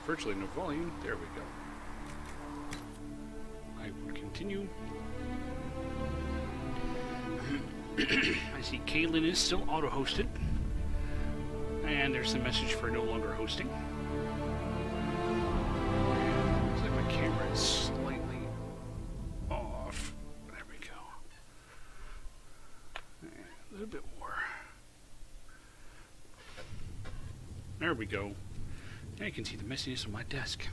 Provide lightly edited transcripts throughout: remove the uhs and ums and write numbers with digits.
virtually no volume. There we go. I will continue. I see Kaylin is still auto-hosted. And there's a message for no longer hosting. Looks like my camera is slightly off. There we go. A little bit more. There we go. Now you can see the messiness of my desk.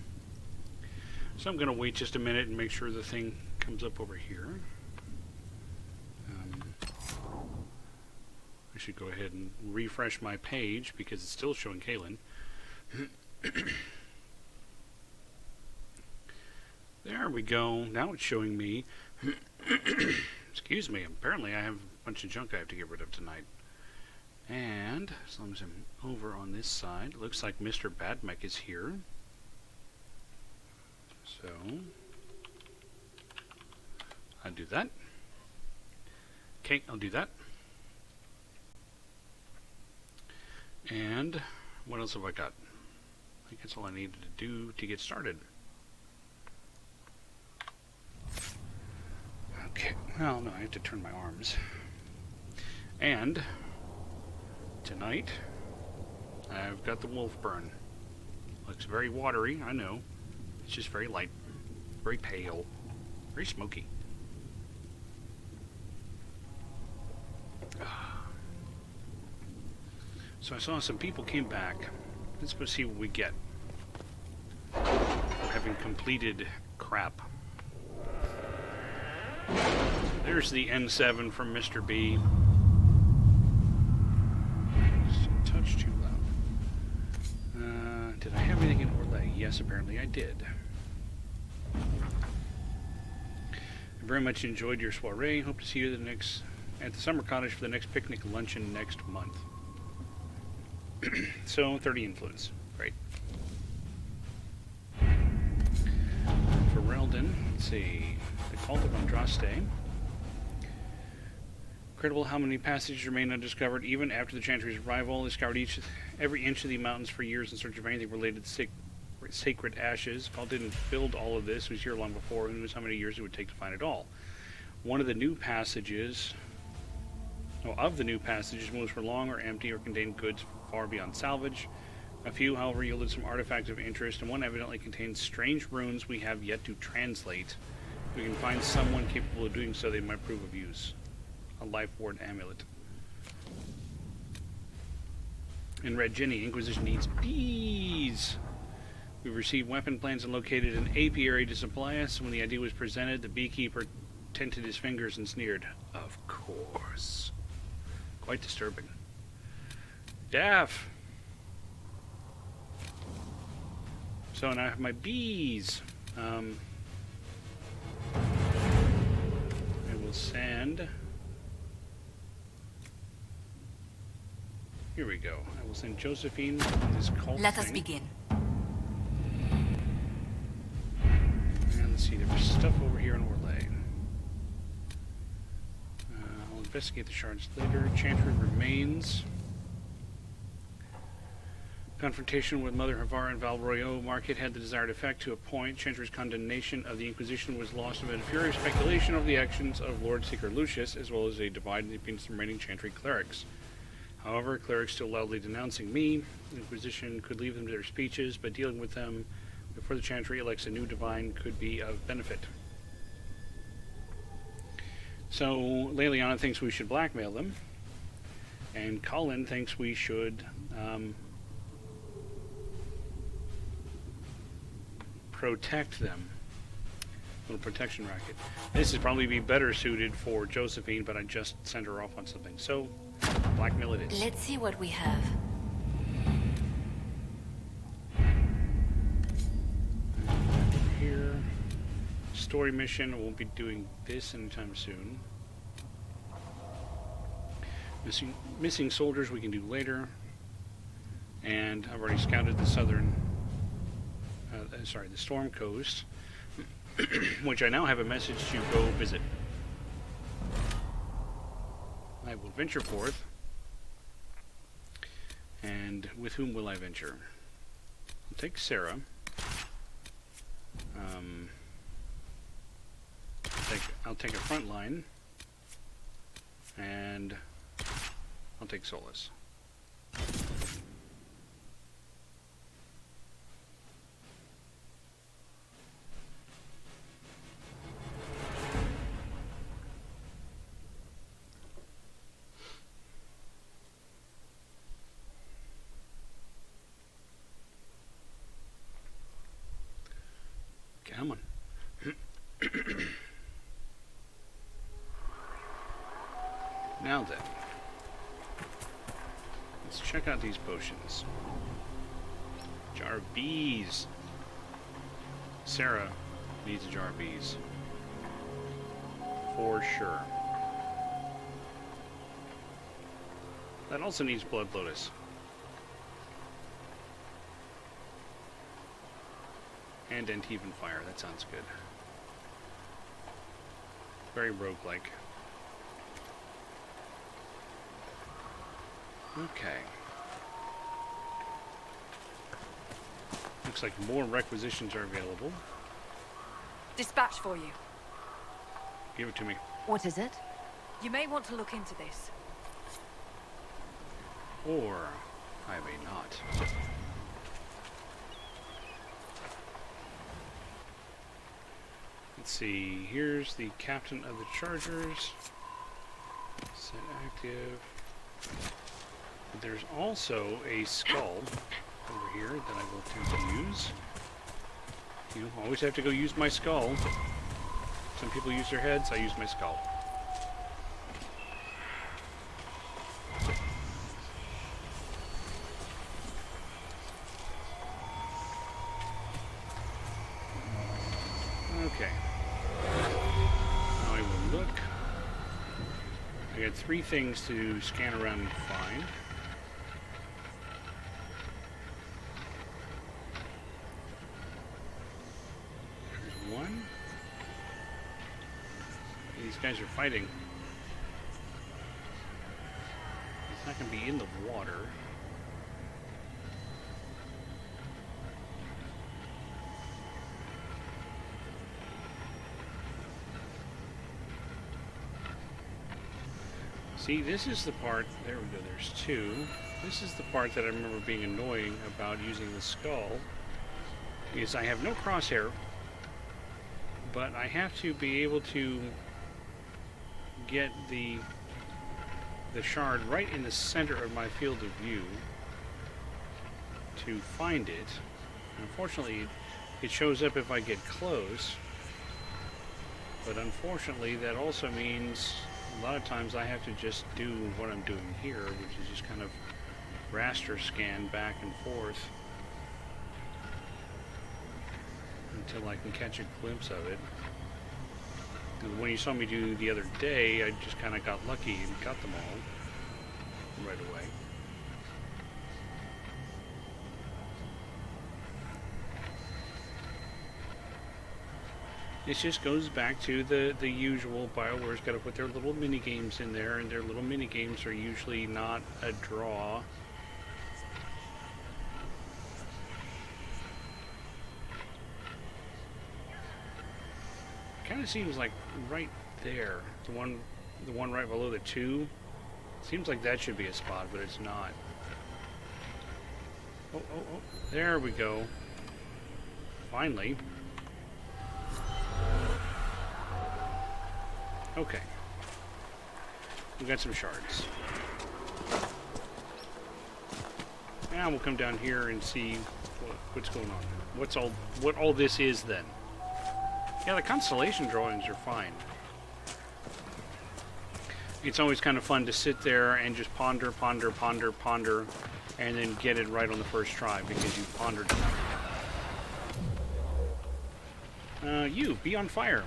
So I'm going to wait just a minute and make sure the thing comes up over here. I should go ahead and refresh my page because it's still showing Kaylin. There we go. Now it's showing me. Excuse me. Apparently I have a bunch of junk I have to get rid of tonight. And as long as I'm over on this side, it looks like Mr. Badmech is here. So I'll do that. Okay, I'll do that. And what else have I got? I think that's all I needed to do to get started. Okay, well, no, I have to turn my arms. And tonight, I've got the wolf burn. Looks very watery, I know. It's just very light, very pale, very smoky. So I saw some people came back. Let's go see what we get. Having completed crap. There's the N7 from Mr. B. Just a touch too loud. Did I have anything in Orlais? Yes, apparently I did. I very much enjoyed your soiree. Hope to see you at the summer cottage for the next picnic luncheon next month. So, 30 influence. Great. For Reldon, let's see. The Cult of Andraste. Incredible how many passages remain undiscovered even after the Chantry's arrival. They scoured every inch of the mountains for years in search of anything related to sacred ashes. Paul didn't build all of this. He was here long before. Who knows how many years it would take to find it all. One of the new passages... of the new passages, most were long or empty or contained goods far beyond salvage. A few, however, yielded some artifacts of interest, and one evidently contains strange runes we have yet to translate. If we can find someone capable of doing so, they might prove of use. A life ward amulet. In Red Ginny, Inquisition needs bees. We've received weapon plans and located an apiary to supply us. When the idea was presented, the beekeeper tented his fingers and sneered. Of course. Quite disturbing. Daff! So now I have my bees. I will send... Here we go. I will send Josephine on this cult Let us thing. begin. And let's see, there was stuff over here in Orlais. I'll investigate the shards later. Chantry remains. Confrontation with Mother Havara and Valroyo Market had the desired effect to a point. Chantry's condemnation of the Inquisition was lost amid a furious speculation of the actions of Lord Seeker Lucius, as well as a divide in the opinions of remaining Chantry clerics. However, clerics still loudly denouncing me. The Inquisition could leave them to their speeches, but dealing with them before the Chantry elects a new divine could be of benefit. So, Leliana thinks we should blackmail them, and Colin thinks we should protect them. Little protection racket. This would probably be better suited for Josephine, but I just sent her off on something. So, blackmail it is. Let's see what we have. Here. Story mission. I won't be doing this anytime soon. Missing soldiers we can do later. And I've already scouted the southern... the Storm Coast. Which I now have a message to go visit. I will venture forth. And with whom will I venture? I'll take Sarah. I'll take a front line, and I'll take Solus. Come on. Now then, let's check out these potions. Jar of bees. Sarah needs a jar of bees. For sure. That also needs blood lotus. And Antivan fire, that sounds good. Very roguelike. Okay. Looks like more requisitions are available. Dispatch for you. Give it to me. What is it? You may want to look into this. Or I may not. Let's see, here's the captain of the Chargers. Set active. But there's also a skull over here that I will attempt to use. You know, always have to go use my skull. Some people use their heads, I use my skull. Okay. Now I will look. I got 3 things to scan around and find. There's one. These guys are fighting. It's not going to be in the water. See, this is the part, there we go, there's 2. This is the part that I remember being annoying about using the skull, is I have no crosshair, but I have to be able to get the shard right in the center of my field of view to find it. Unfortunately, it shows up if I get close, but unfortunately that also means a lot of times I have to just do what I'm doing here, which is just kind of raster scan back and forth until I can catch a glimpse of it. And when you saw me do the other day, I just kind of got lucky and got them all right away. It just goes back to the usual. BioWare's got to put their little mini games in there, and their little mini games are usually not a draw. Kind of seems like right there, the one right below the 2. Seems like that should be a spot, but it's not. Oh, there we go. Finally. Okay. We got some shards. Now we'll come down here and see what's going on. What all this is then. Yeah, the constellation drawings are fine. It's always kind of fun to sit there and just ponder, and then get it right on the first try because you pondered enough. You, be on fire.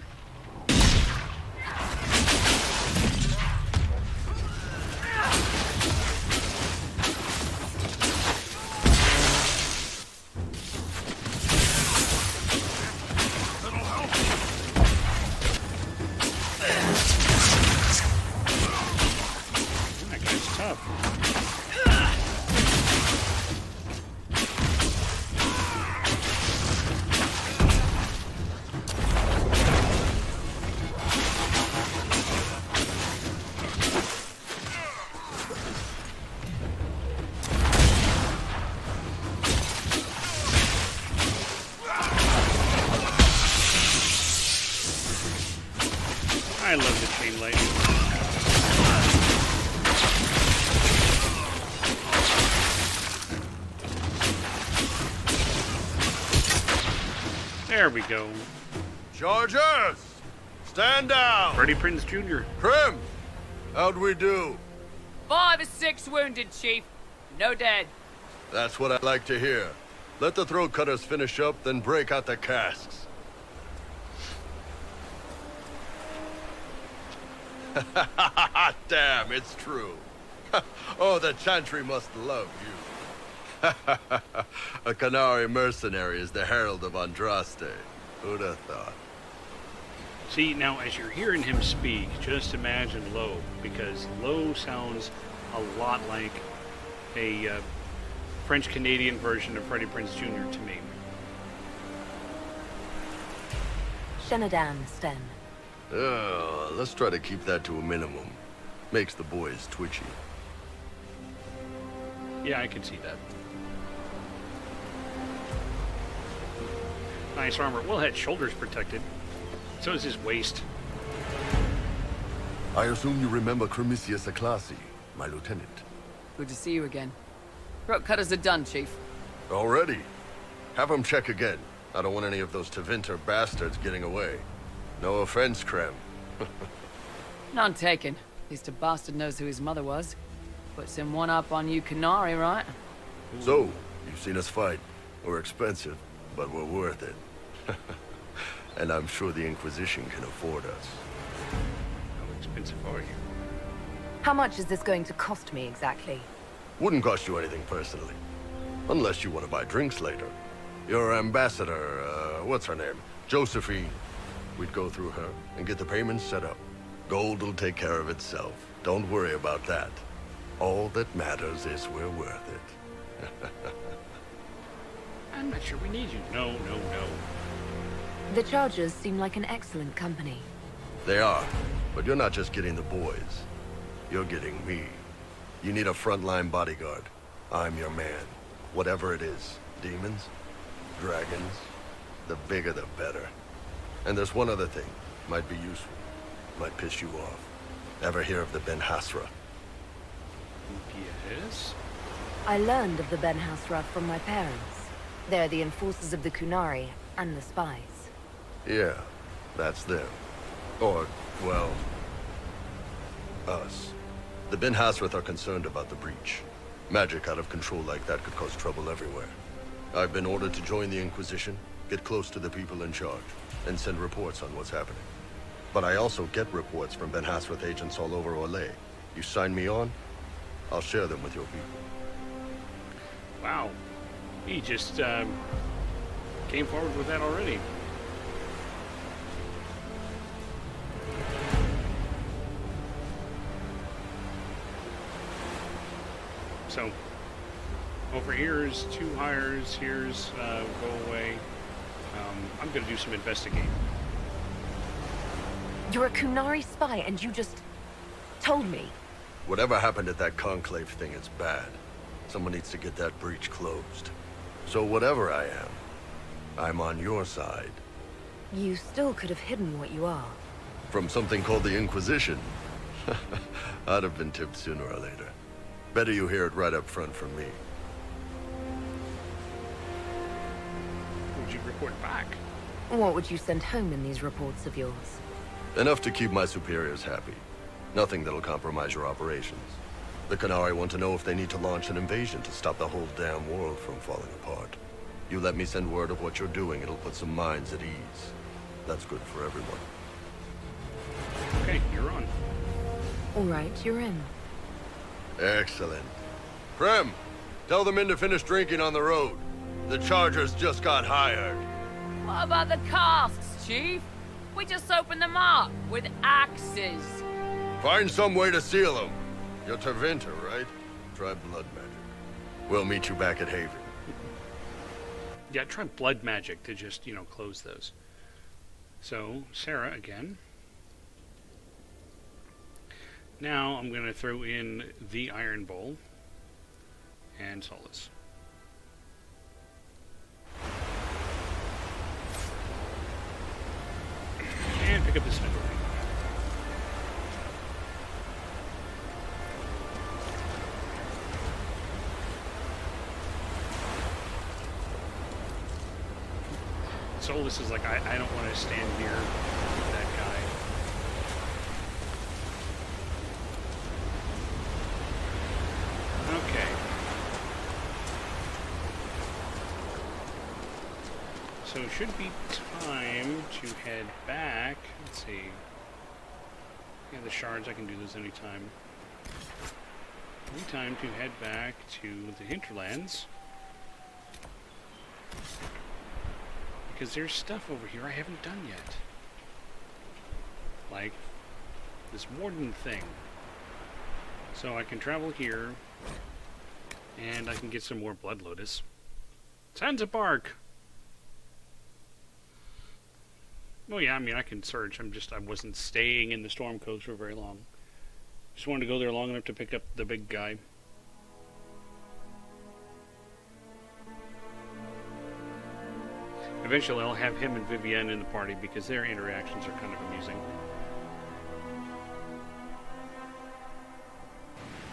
I love the chain lightning. There we go. Chargers! Stand down! Freddie Prinze Jr. Krim! How'd we do? 5 or 6 wounded, Chief. No dead. That's what I like to hear. Let the throat cutters finish up, then break out the casks. Damn, it's true. Oh, the Chantry must love you. A Canary mercenary is the herald of Andraste. Who'd have thought? See, now as you're hearing him speak, just imagine Lowe, because Lowe sounds a lot like a French-Canadian version of Freddie Prinze Jr. to me. Shenadan, Sten. Let's try to keep that to a minimum. Makes the boys twitchy. Yeah, I can see that. Nice armor. Well, had shoulders protected. So is his waist. I assume you remember Cremisius Aclassi, my lieutenant. Good to see you again. Throat cutters are done, Chief. Already? Have him check again. I don't want any of those Tevinter bastards getting away. No offense, Krem. None taken. At least a bastard knows who his mother was. Puts him one up on you Canary, right? So, you've seen us fight. We're expensive, but we're worth it. And I'm sure the Inquisition can afford us. How expensive are you? How much is this going to cost me exactly? Wouldn't cost you anything personally. Unless you want to buy drinks later. Your ambassador, what's her name? Josephine. We'd go through her and get the payments set up. Gold will take care of itself. Don't worry about that. All that matters is we're worth it. I'm not sure we need you. No, no, no. The Chargers seem like an excellent company. They are, but you're not just getting the boys. You're getting me. You need a frontline bodyguard. I'm your man. Whatever it is. Demons? Dragons? The bigger the better. And there's one other thing. Might be useful. Might piss you off. Ever hear of the Ben Hasra? Yes? I learned of the Ben Hasra from my parents. They're the enforcers of the Kunari and the spies. Yeah, that's them. Or, well, us. The Ben Hasrath are concerned about the breach. Magic out of control like that could cause trouble everywhere. I've been ordered to join the Inquisition, get close to the people in charge, and send reports on what's happening. But I also get reports from Ben Hasrath agents all over Orlais. You sign me on, I'll share them with your people. Wow. He just came forward with that already. So, over here's 2 hires, here's go away. I'm going to do some investigating. You're a Kunari spy and you just told me. Whatever happened at that conclave thing is bad. Someone needs to get that breach closed. So whatever I am, I'm on your side. You still could have hidden what you are. From something called the Inquisition. I'd have been tipped sooner or later. Better you hear it right up front from me. Would you report back? What would you send home in these reports of yours? Enough to keep my superiors happy. Nothing that'll compromise your operations. The Canary want to know if they need to launch an invasion to stop the whole damn world from falling apart. You let me send word of what you're doing, it'll put some minds at ease. That's good for everyone. Okay, you're on. All right, you're in. Excellent. Krem, tell the men to finish drinking on the road. The Chargers just got hired. What about the casks, Chief? We just opened them up with axes. Find some way to seal them. You're Tevinter, right? Try blood magic. We'll meet you back at Haven. Yeah, try blood magic to just, close those. So, Sarah again. Now I'm going to throw in the Iron Bowl and Solace. And pick up the Sniper. Solus is like, I don't want to stand near that guy. Okay. So it should be time to head back. Let's see. Yeah, the shards, I can do those anytime. Time to head back to the hinterlands. Because there's stuff over here I haven't done yet. Like this warden thing. So I can travel here, and I can get some more blood lotus. Sansa Bark! Oh yeah, I mean I can search. I wasn't staying in the Storm Coast for very long. Just wanted to go there long enough to pick up the big guy. Eventually I'll have him and Vivienne in the party because their interactions are kind of amusing.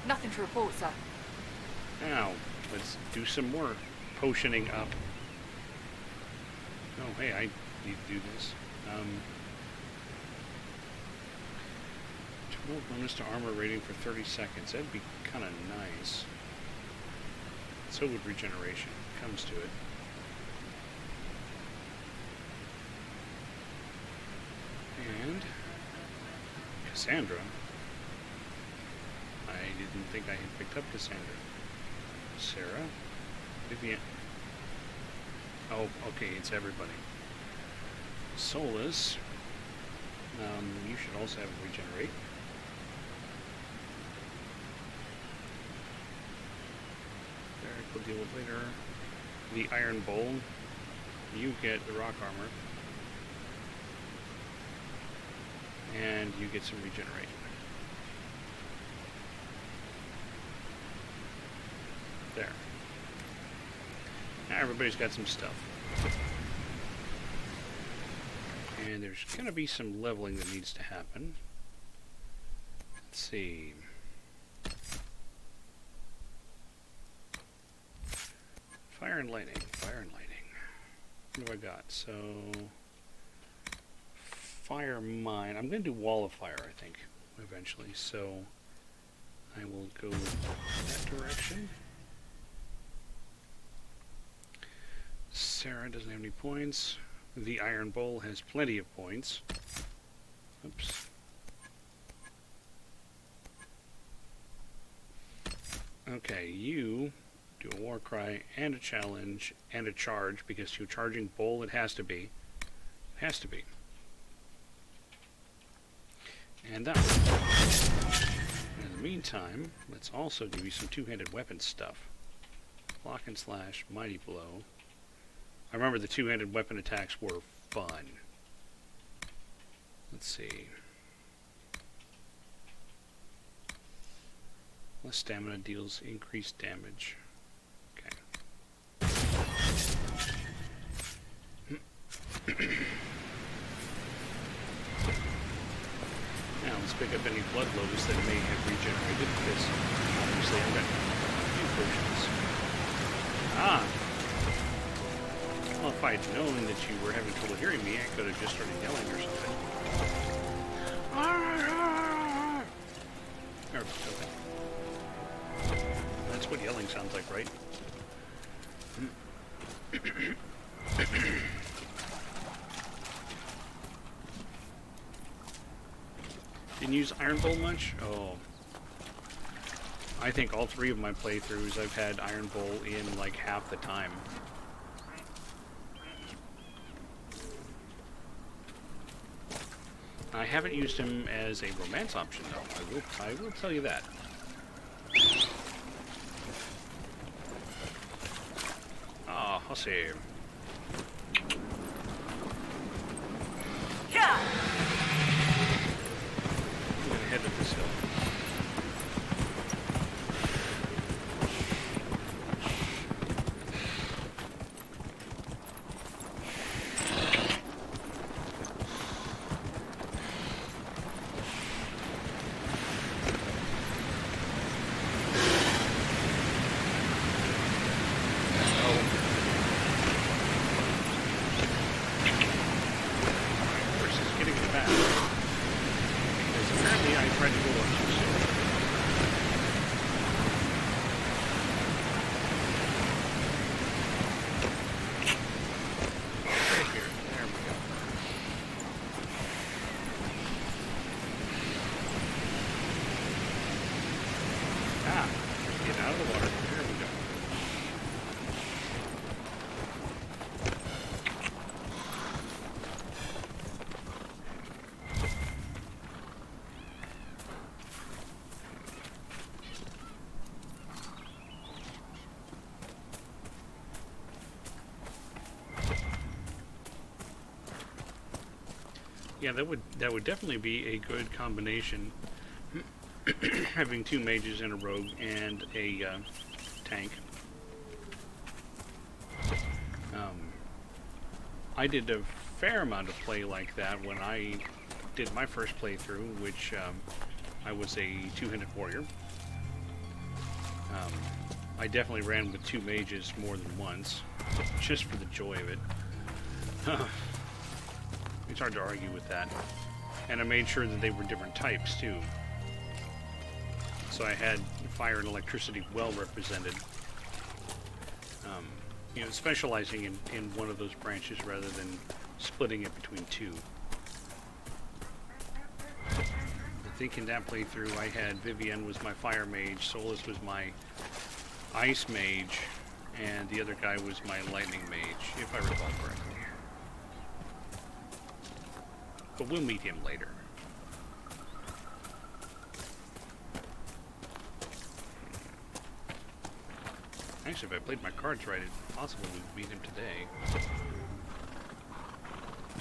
Nothing to report, sir. Now, let's do some more potioning up. Oh, hey, I need to do this. 12 bonus to armor rating for 30 seconds. That'd be kind of nice. So would regeneration. Comes to it. And Cassandra. I didn't think I had picked up Cassandra. Sarah. Vivienne. Oh, okay, it's everybody. Solus. You should also have it regenerate. Derek will deal with later. The Iron Bowl. You get the rock armor. And you get some regenerate. There. Now everybody's got some stuff. And there's going to be some leveling that needs to happen. Let's see. Fire and lightning. Fire and lightning. What have I got? So... Fire mine. I'm going to do wall of fire, I think, eventually. So I will go that direction. Sarah doesn't have any points. The Iron Bowl has plenty of points. Oops. Okay, you do a war cry and a challenge and a charge because you're charging bowl. It has to be. It has to be. And that one. In the meantime, let's also give you some two-handed weapon stuff. Block and slash, mighty blow. I remember the two-handed weapon attacks were fun. Let's see. Less stamina deals increased damage. Okay. Now let's pick up any blood lotus that may have regenerated, because obviously I've got a few potions. Ah! Well, if I'd known that you were having trouble hearing me, I could have just started yelling or something. Okay. That's what yelling sounds like, right? Didn't use Iron Bowl much? Oh. I think all three of my playthroughs I've had Iron Bowl in like half the time. I haven't used him as a romance option though. I will tell you that. Ah, I'll see. Yeah. I'm gonna head up this hill. Yeah, that would definitely be a good combination. Having 2 mages and a rogue and a tank. I did a fair amount of play like that when I did my first playthrough, which I was a 2-handed warrior. I definitely ran with 2 mages more than once, just for the joy of it. It's hard to argue with that. And I made sure that they were different types, too. So I had fire and electricity well represented. You know, specializing in one of those branches rather than splitting it between 2. I think in that playthrough I had Vivienne was my fire mage, Solus was my ice mage, and the other guy was my lightning mage, if I recall correctly. But we'll meet him later. Actually, if I played my cards right, it's possible we would meet him today.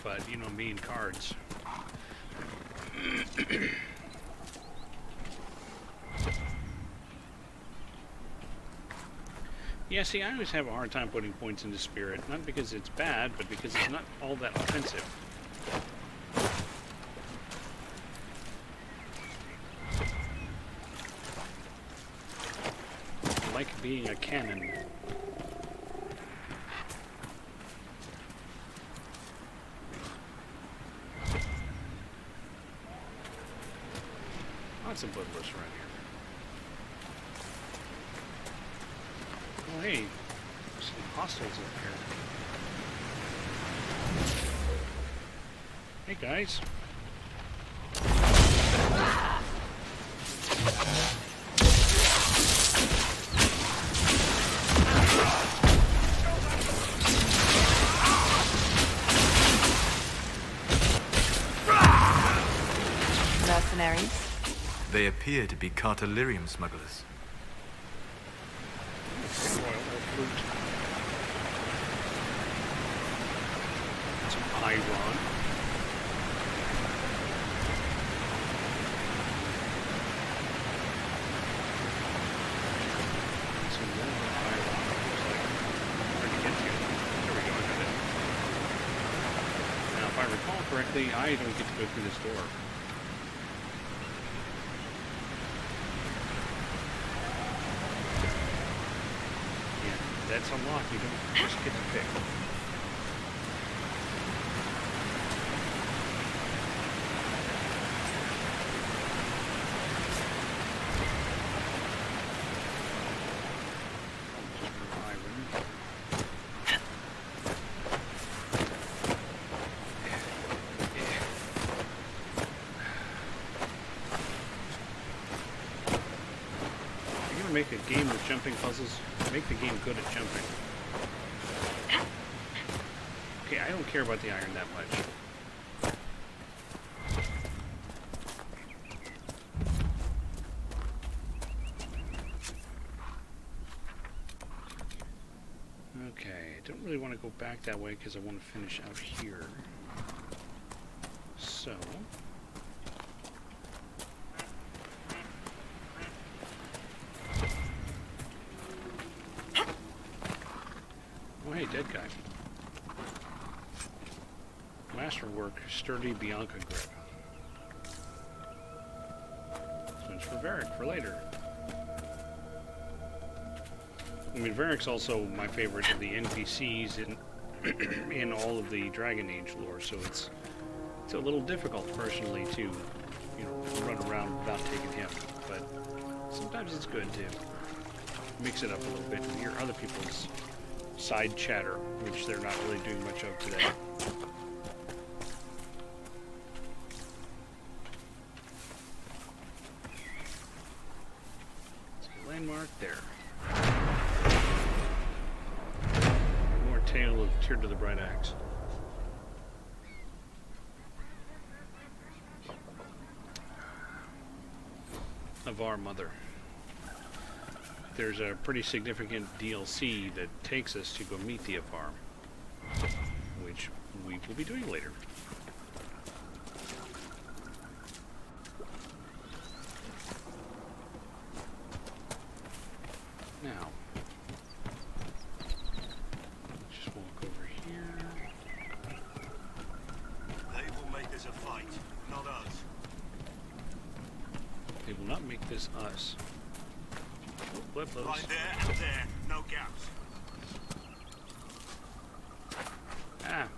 But, you know me and cards. Yeah, see, I always have a hard time putting points into Spirit. Not because it's bad, but because it's not all that offensive. Like being a cannon. Lots of bloodless around here. Oh hey, there's some hostiles up here. Hey guys. Mercenaries? They appear to be Cartelirium smugglers. Oil or fruit. Some iron. Some more iron. Looks like hard to get to. There we go, I got it. Now, if I recall correctly, I don't get to go through this door. That's unlocked, you don't just get to pick. Make a game with jumping puzzles, make the game good at jumping. Okay, I don't care about the iron that much. Okay, I don't really want to go back that way because I want to finish out here. So... Oh, hey, dead guy. Masterwork, sturdy Bianca grip. This one's for Varric for later. I mean, Varric's also my favorite of the NPCs in all of the Dragon Age lore, so it's a little difficult personally to, you know, run around without taking him. But sometimes it's good to mix it up a little bit and hear other people's side chatter, which they're not really doing much of today. Let's get a landmark there. More tale of Tear to the Bright Axe. Of our mother. There's a pretty significant DLC that takes us to go meet the Avar, which we will be doing later. is us. Flip those. Right there and there, no gaps. Ah.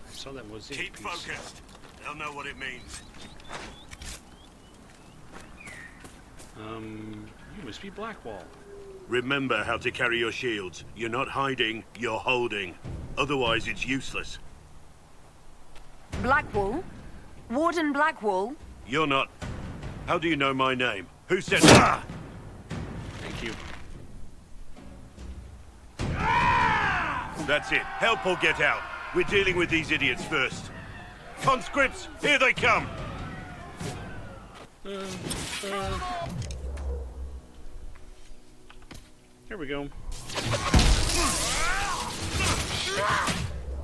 I saw that was Keep focused. They'll know what it means. You must be Blackwall. Remember how to carry your shields. You're not hiding, you're holding. Otherwise, it's useless. Blackwall? Warden Blackwall? You're not... How do you know my name? Who said... Ah! Thank you. That's it. Help or get out. We're dealing with these idiots first. Conscripts, here they come! There we go.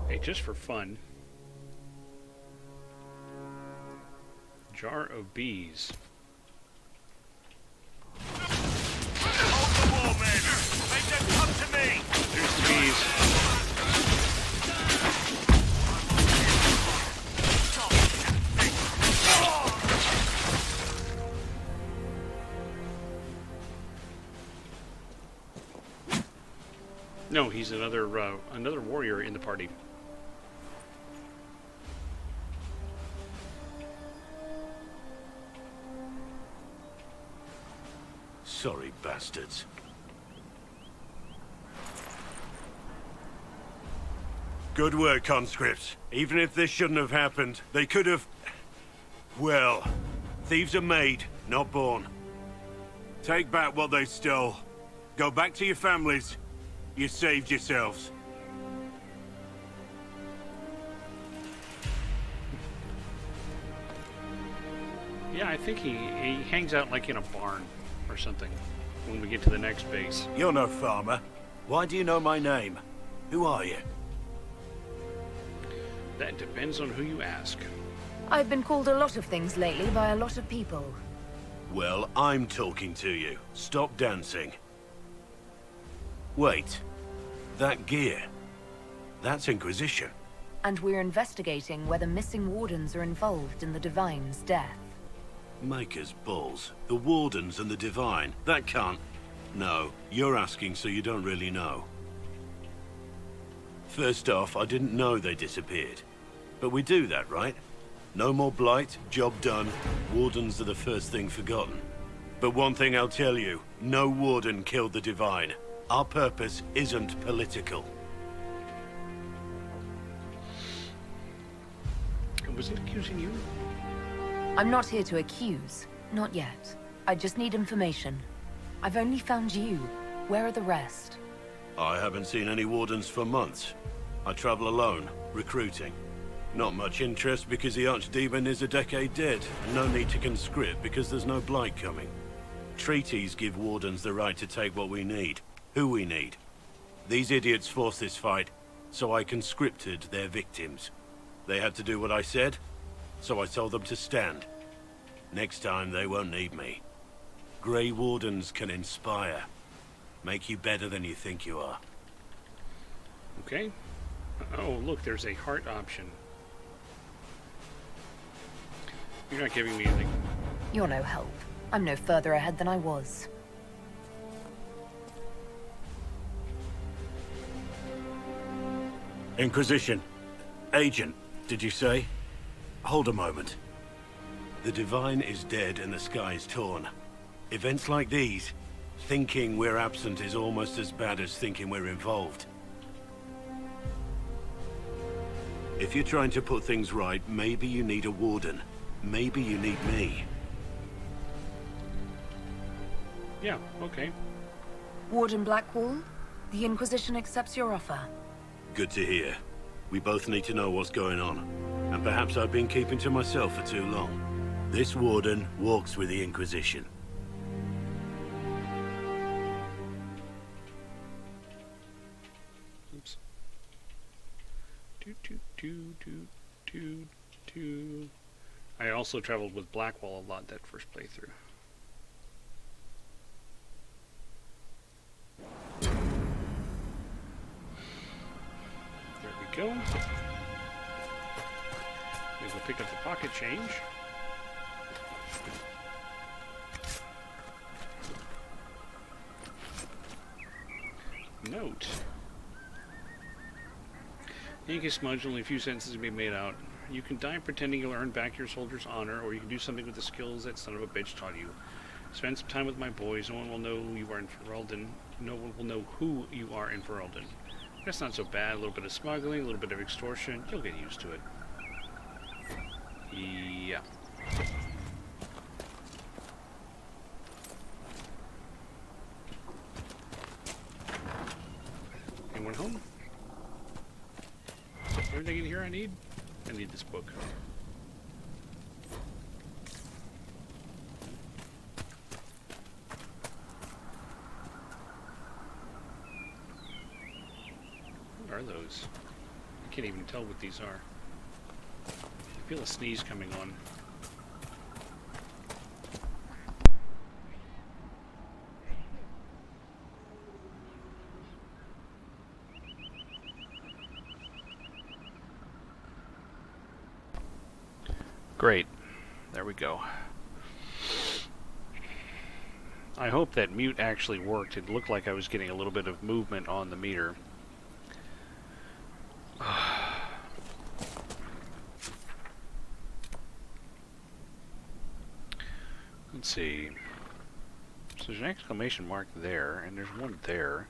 Hey, just for fun. Jar of bees. Hold the wall, men! Make them come to me! There's the bees. No, he's another warrior in the party. Sorry, bastards. Good work, conscripts. Even if this shouldn't have happened, they could have... Well, thieves are made, not born. Take back what they stole. Go back to your families. You saved yourselves. Yeah, I think he hangs out like in a barn or something when we get to the next base. You're no farmer. Why do you know my name? Who are you? That depends on who you ask. I've been called a lot of things lately by a lot of people. Well, I'm talking to you. Stop dancing. Wait. That gear. That's Inquisition. And we're investigating whether missing wardens are involved in the Divine's death. Maker's balls. The Wardens and the Divine. That can't... No, you're asking so you don't really know. First off, I didn't know they disappeared. But we do that, right? No more blight, job done. Wardens are the first thing forgotten. But one thing I'll tell you, no Warden killed the Divine. Our purpose isn't political. Was it accusing you? I'm not here to accuse. Not yet. I just need information. I've only found you. Where are the rest? I haven't seen any Wardens for months. I travel alone, recruiting. Not much interest because the Archdemon is a decade dead, and no need to conscript because there's no blight coming. Treaties give Wardens the right to take what we need, who we need. These idiots forced this fight, so I conscripted their victims. They had to do what I said, so I told them to stand. Next time they won't need me. Grey Wardens can inspire. Make you better than you think you are. Okay. Oh, look, there's a heart option. You're not giving me anything. You're no help. I'm no further ahead than I was. Inquisition. Agent, did you say? Hold a moment. The Divine is dead and the sky is torn. Events like these, thinking we're absent is almost as bad as thinking we're involved. If you're trying to put things right, maybe you need a Warden. Maybe you need me. Yeah, okay. Warden Blackwall, the Inquisition accepts your offer. Good to hear. We both need to know what's going on. And perhaps I've been keeping to myself for too long. This Warden walks with the Inquisition. Oops. Do. I also traveled with Blackwall a lot that first playthrough. There we go. We'll pick up the pocket change. Note. Ink is smudged, only a few sentences can be made out. You can die pretending you'll earn back your soldier's honor, or you can do something with the skills that son of a bitch taught you. Spend some time with my boys. No one will know who you are in Ferelden. No one will know who you are in Ferelden. That's not so bad. A little bit of smuggling, a little bit of extortion. You'll get used to it. Yeah. Anyone home? Everything in here I need? I need this book. What are those? I can't even tell what these are. I feel a sneeze coming on. Great. There we go. I hope that mute actually worked. It looked like I was getting a little bit of movement on the meter. Let's see. So there's an exclamation mark there, and there's one there.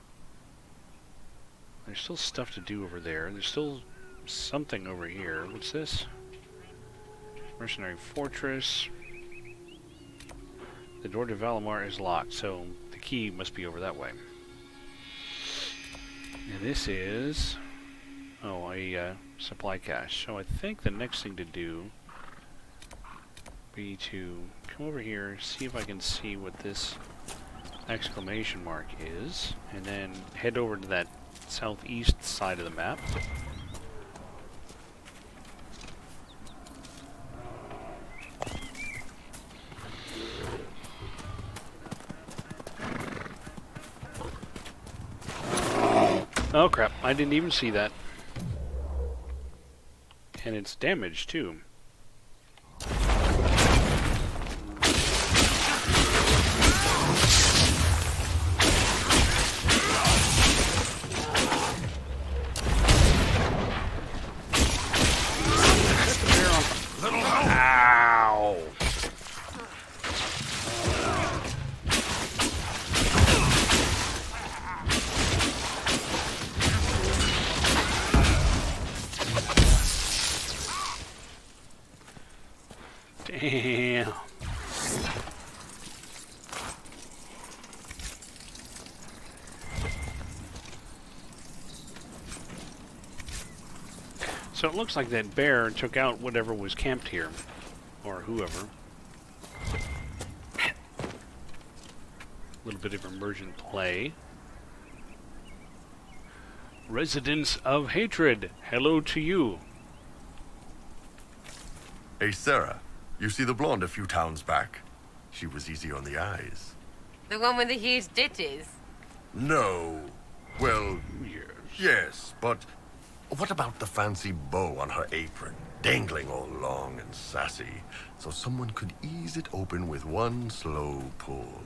There's still stuff to do over there. There's still something over here. What's this? Mercenary Fortress. The door to Valimar is locked, so the key must be over that way. And this is... oh, a supply cache. So I think the next thing to do be to come over here, see if I can see what this exclamation mark is, and then head over to that southeast side of the map. Oh crap, I didn't even see that. And it's damaged too. Ow! Damn. So it looks like that bear took out whatever was camped here. Or whoever. A little bit of immersion play. Residents of Hatred, hello to you. Hey, Sarah. You see the blonde a few towns back? She was easy on the eyes. The one with the huge ditties? No. Well, Yes. yes, but what about the fancy bow on her apron, dangling all long and sassy, so someone could ease it open with one slow pull?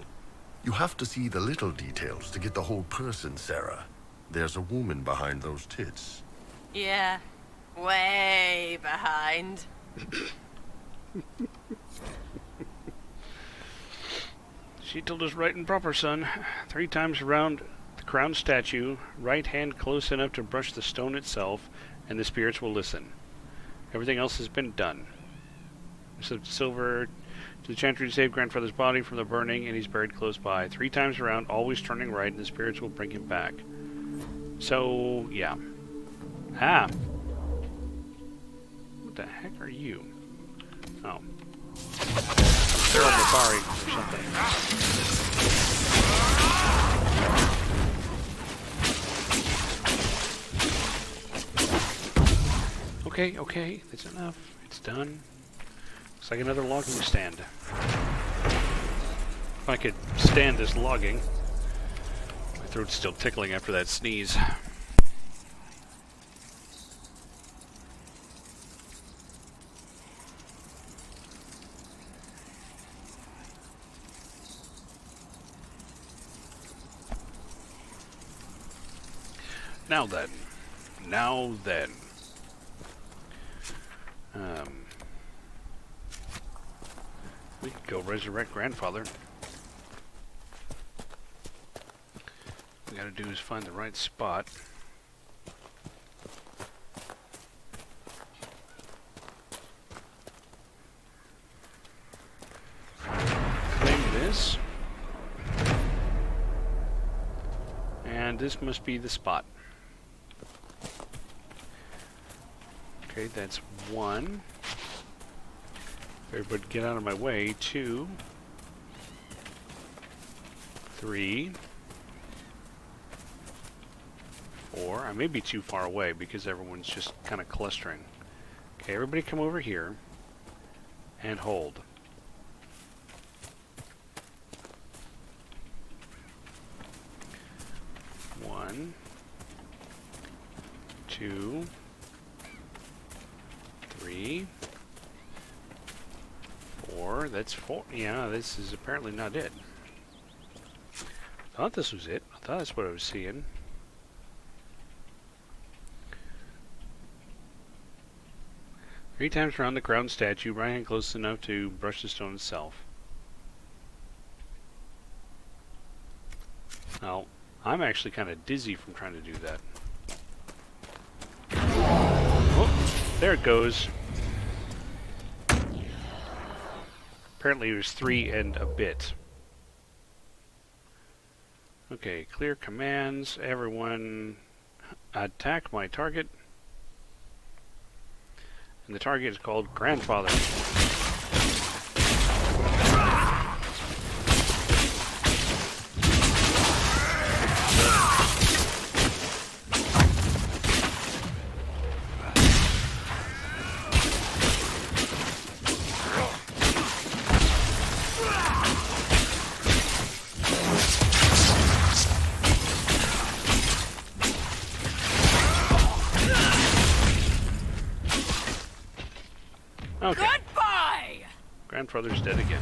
You have to see the little details to get the whole person, Sarah. There's a woman behind those tits. Yeah. Way behind. She told us right and proper, son. 3 times around the crown statue, right hand close enough to brush the stone itself, and the spirits will listen. Everything else has been done. So silver to the chantry to save grandfather's body from the burning, and he's buried close by. 3 times around, always turning right, and the spirits will bring him back. So, yeah. Ah. What the heck are you? Oh. They're on the Bari or something. Okay, okay, that's enough. It's done. Looks like another logging stand. If I could stand this logging. My throat's still tickling after that sneeze. Now then. Now then. We could go resurrect grandfather. What we gotta do is find the right spot. Claim this. And this must be the spot. Okay, that's 1. Everybody get out of my way. 2. 3. 4. I may be too far away because everyone's just kind of clustering. Okay, everybody come over here and hold. One, 2, 3, 4. That's 4. Yeah, this is apparently not it. I thought this was it. I thought that's what I was seeing. Three times around the crown statue, right hand close enough to brush the stone itself. Now, I'm actually kind of dizzy from trying to do that. Oh, there it goes. Apparently it was 3 and a bit. Okay, clear commands. Everyone attack my target. And the target is called Grandfather. Okay. Goodbye! Grandfather's dead again.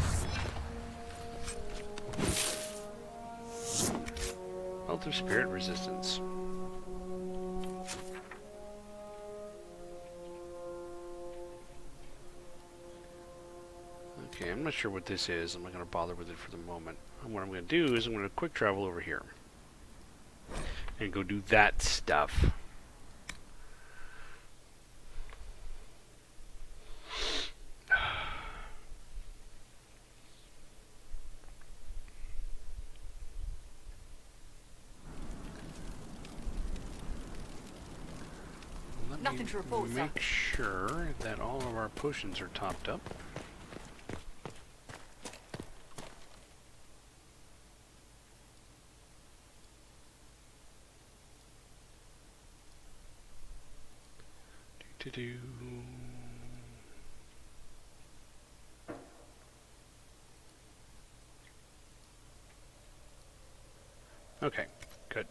Health of spirit resistance. Okay, I'm not sure what this is. I'm not going to bother with it for the moment. What I'm going to do is I'm going to quick travel over here. And go do that stuff. Nothing to report, sir. Make sure that all of our potions are topped up. Do-do-do. Okay, good.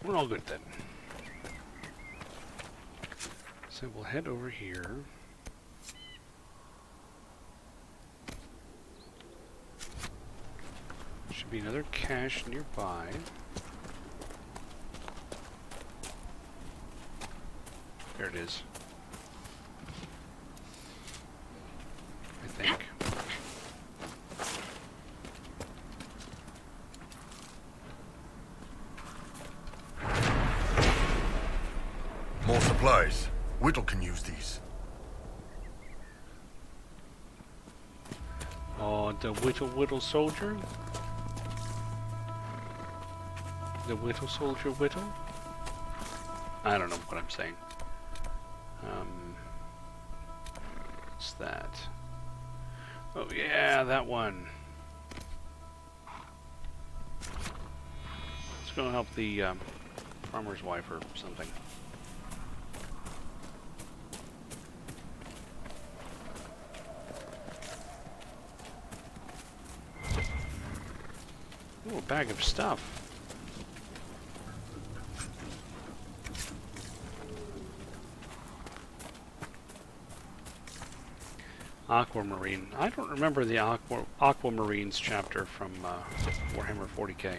We're all good then. So we'll head over here. Should be another cache nearby. There it is. I think. More supplies. Whittle can use these. Oh, the whittle soldier? The whittle soldier whittle? I don't know what I'm saying. What's that? Oh yeah, that one. It's gonna help the farmer's wife or something. Ooh, a bag of stuff. Aquamarine. I don't remember the Aquamarines chapter from Warhammer 40k.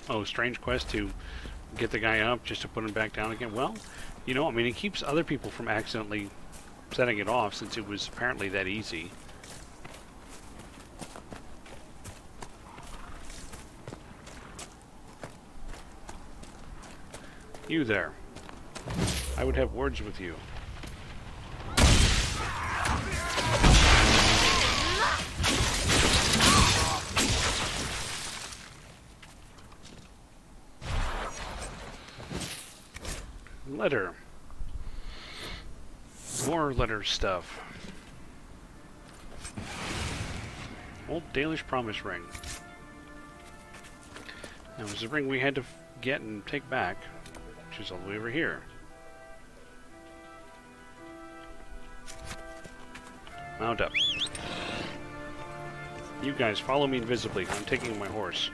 Oh, strange quest to get the guy up just to put him back down again. Well, you know, I mean, it keeps other people from accidentally setting it off since it was apparently that easy. You there. I would have words with you. Letter. More letter stuff. Old Dalish promise ring. That was the ring we had to get and take back, which is all the way over here. Mount up. You guys follow me invisibly. I'm taking my horse.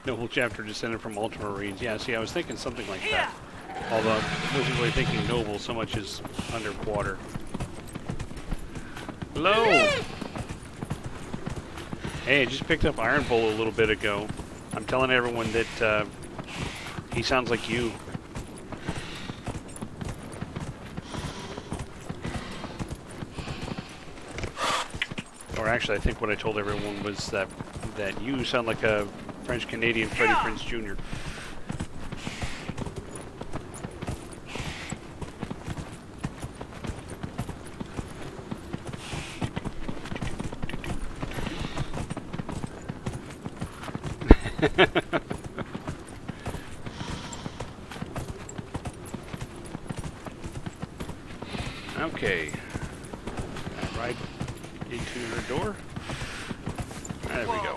Noble chapter descended from Ultramarines. Yeah, see, I was thinking something like that. Although I wasn't really thinking noble so much as underwater. Hello! Hey, I just picked up Iron Bull a little bit ago. I'm telling everyone that he sounds like you. Or actually, I think what I told everyone was that you sound like a French-Canadian Freddie Prinze Jr. Okay. Right into her door. There we go.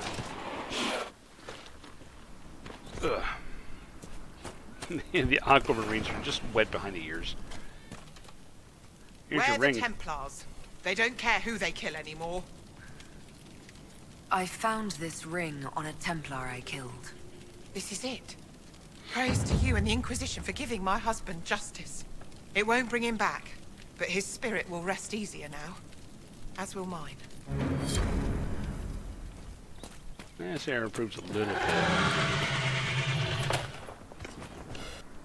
Ugh. The Aquamarines are just wet behind the ears. Here's Where your are the ring. Templars? They don't care who they kill anymore. I found this ring on a Templar I killed. This is it. Praise to you and the Inquisition for giving my husband justice. It won't bring him back, but his spirit will rest easier now. As will mine. Sarah improves a little bit.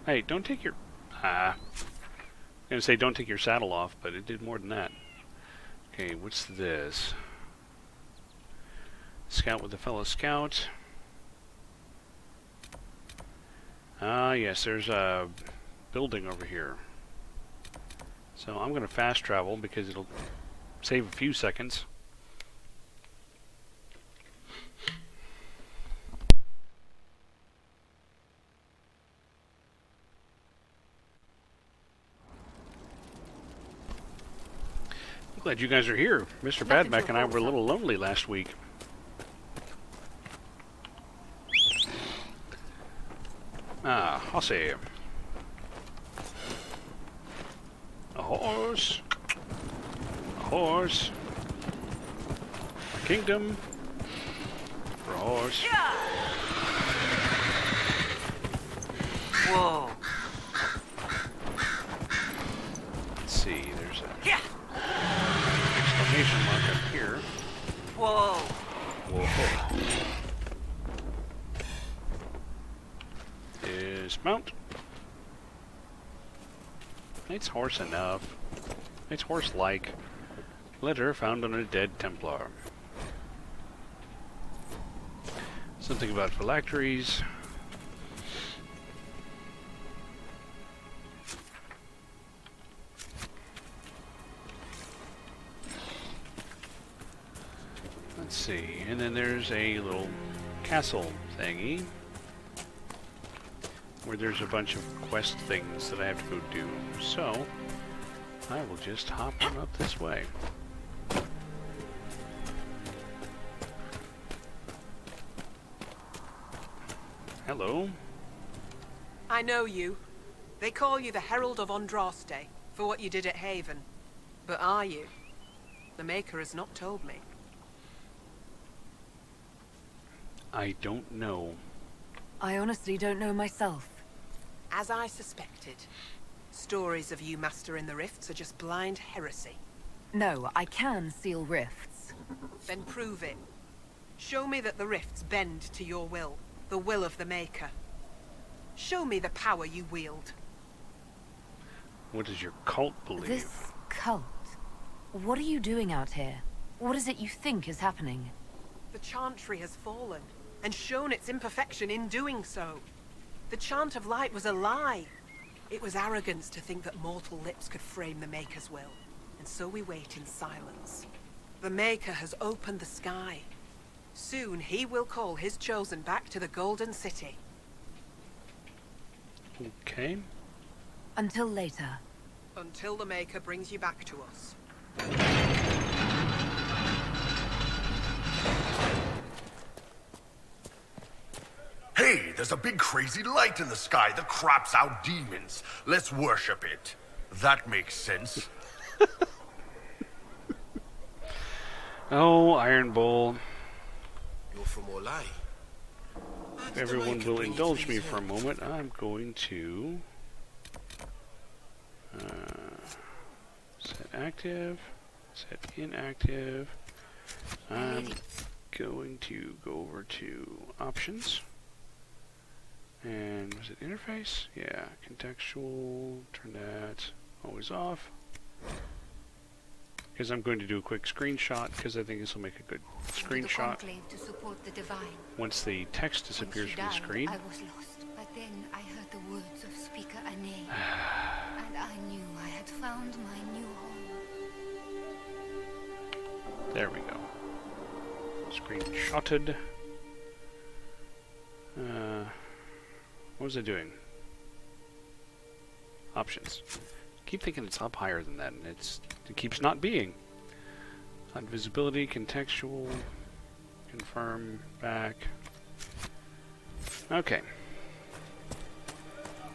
Hey, don't take your... I'm gonna say don't take your saddle off, but it did more than that. Okay, what's this? Scout with a fellow scout. Ah, yes, there's a building over here. So I'm gonna fast travel because it'll save a few seconds. Glad you guys are here. Mr. Badmack and I were a little lonely last week. Ah, I'll say. A horse. A horse. A kingdom. For a horse. Whoa. Let's see, there's a... exclamation mark up here. Whoa. Whoa. Dismount. It's horse enough. It's horse-like. Letter found on a dead Templar. Something about phylacteries. Let's see, and then there's a little castle thingy where there's a bunch of quest things that I have to go do. So I will just hop on up this way. hello. I know you. They call you the Herald of Andraste for what you did at Haven. But are you? The Maker has not told me. I don't know. I honestly don't know myself. As I suspected. Stories of you mastering the rifts are just blind heresy. No, I can seal rifts. Then prove it. Show me that the rifts bend to your will, the will of the Maker. Show me the power you wield. What does your cult believe? This cult? What are you doing out here? What is it you think is happening? The Chantry has fallen, and shown its imperfection in doing so. The Chant of Light was a lie. It was arrogance to think that mortal lips could frame the Maker's will, and so we wait in silence. The Maker has opened the sky. Soon he will call his chosen back to the Golden City. Okay. Until later. Until the Maker brings you back to us. Hey, there's a big crazy light in the sky that crops out demons. Let's worship it. That makes sense. Oh, Iron Bull. You're from Orlais. If everyone will indulge me for a moment, I'm going to set active, set inactive. I'm going to go over to options. And was it interface? Yeah, contextual, turn that always off. Because I'm going to do a quick screenshot, because I think this will make a good screenshot. To support the divine. Once the text disappears from the screen. I was lost, but then I heard the words of Speaker Ane, and I knew I had found my new home. There we go. Screenshotted. What was I doing? Options. Keep thinking it's up higher than that, and it keeps not being. On visibility, contextual, confirm, back. Okay.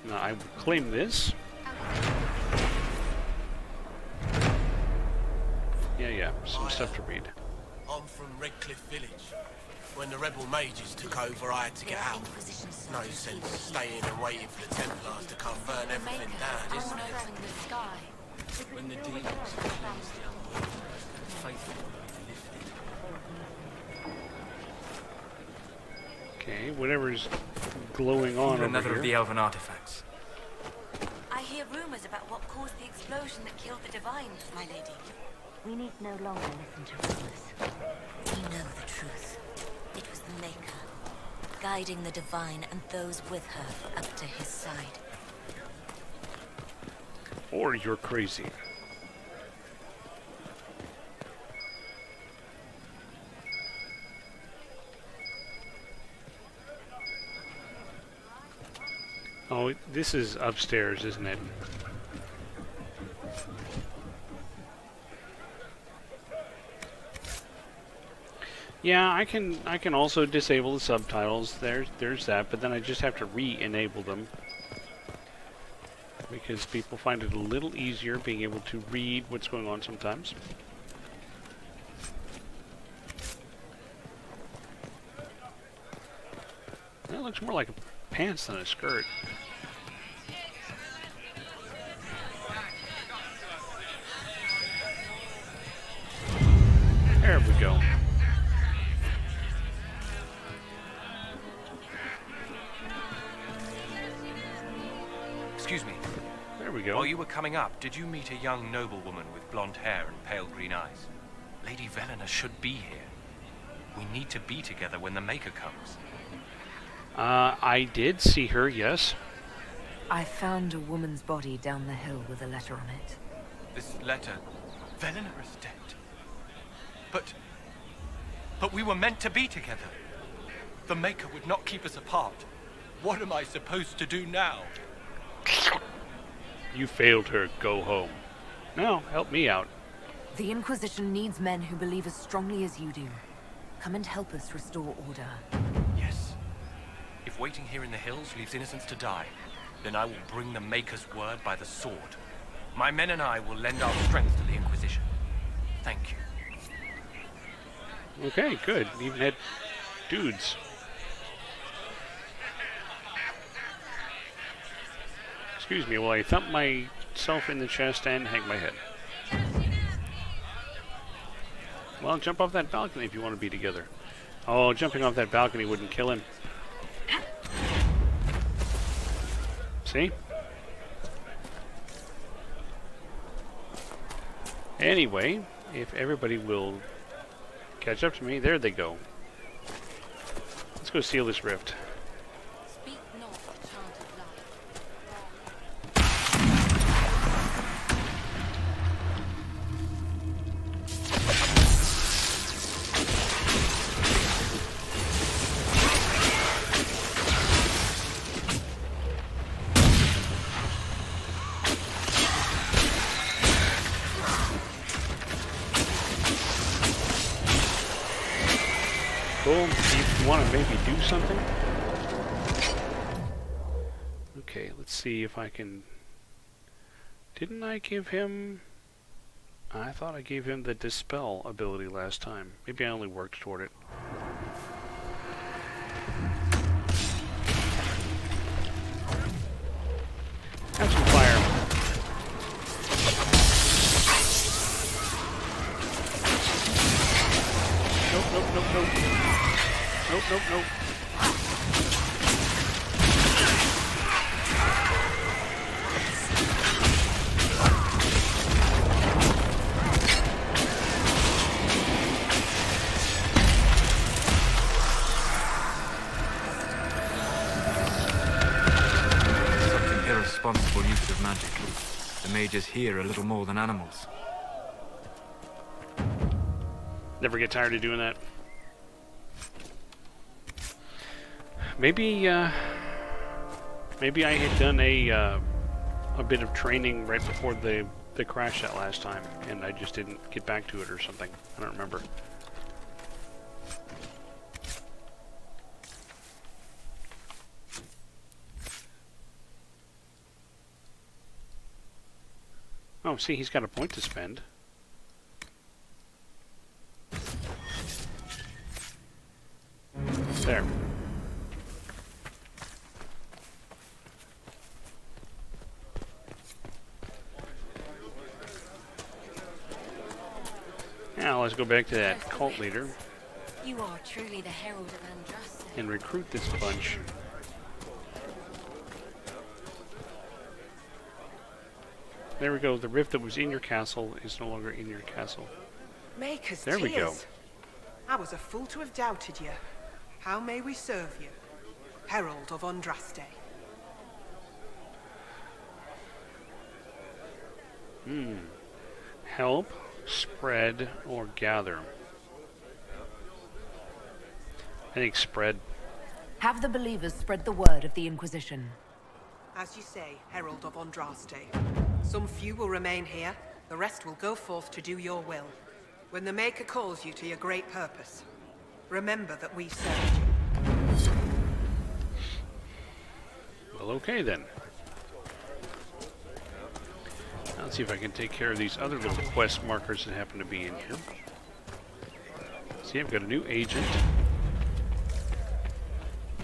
Now I will claim this. Yeah, some stuff to read. I'm from Redcliffe Village. When the rebel mages took over, I had to get out. No sense staying and waiting for the Templars to come burn everything down, isn't it? When the demons have cleansed the unworthy, the faithful will be lifted. Okay, whatever's glowing on over another here. of the elven artifacts. I hear rumors about what caused the explosion that killed the divine, my lady. We need no longer listen to rumors. We know the truth. It was the Maker, guiding the divine and those with her up to his side. Or you're crazy. Oh, this is upstairs, isn't it? Yeah, I can also disable the subtitles. There's that, but then I just have to re-enable them. Because people find it a little easier being able to read what's going on sometimes. That looks more like a pants than a skirt. There we go. Excuse me. There we go. While you were coming up, did you meet a young noblewoman with blonde hair and pale green eyes? Lady Velena should be here. We need to be together when the Maker comes. I did see her, yes. I found a woman's body down the hill with a letter on it. This letter... Velena is dead. But we were meant to be together. The Maker would not keep us apart. What am I supposed to do now? You failed her. Go home. Now, help me out. The Inquisition needs men who believe as strongly as you do. Come and help us restore order. Yes. If waiting here in the hills leaves innocents to die, then I will bring the Maker's word by the sword. My men and I will lend our strength to the Inquisition. Thank you. Okay, good. Even had dudes. Excuse me while I thump myself in the chest and hang my head. Well, jump off that balcony if you want to be together. Oh, jumping off that balcony wouldn't kill him. See? Anyway, if everybody will catch up to me, there they go. Let's go seal this rift. Speak not the chant of life. Cool. If you want to maybe do something. Okay, let's see if I can... Didn't I give him... I thought I gave him the Dispel ability last time. Maybe I only worked toward it. Have some fire. Nope, nope, nope, nope. Nope, nope, nope. Something irresponsible use of magic. The mages here are little more than animals. Never get tired of doing that. Maybe, maybe I had done a bit of training right before the crash that last time, and I just didn't get back to it or something. I don't remember. Oh, see, he's got a point to spend. There. Now let's go back to that cult leader You are truly the herald of Andraste. and recruit this bunch. There we go. The rift that was in your castle is no longer in your castle. Maker's There we go. tears. I was a fool to have doubted you. How may we serve you? Herald of Andraste. Help, spread, or gather. I think spread. Have the believers spread the word of the Inquisition. As you say, Herald of Andraste. Some few will remain here, the rest will go forth to do your will. When the Maker calls you to your great purpose, remember that we served you. Well, okay then. Now let's see if I can take care of these other little quest markers that happen to be in here. See, I've got a new agent.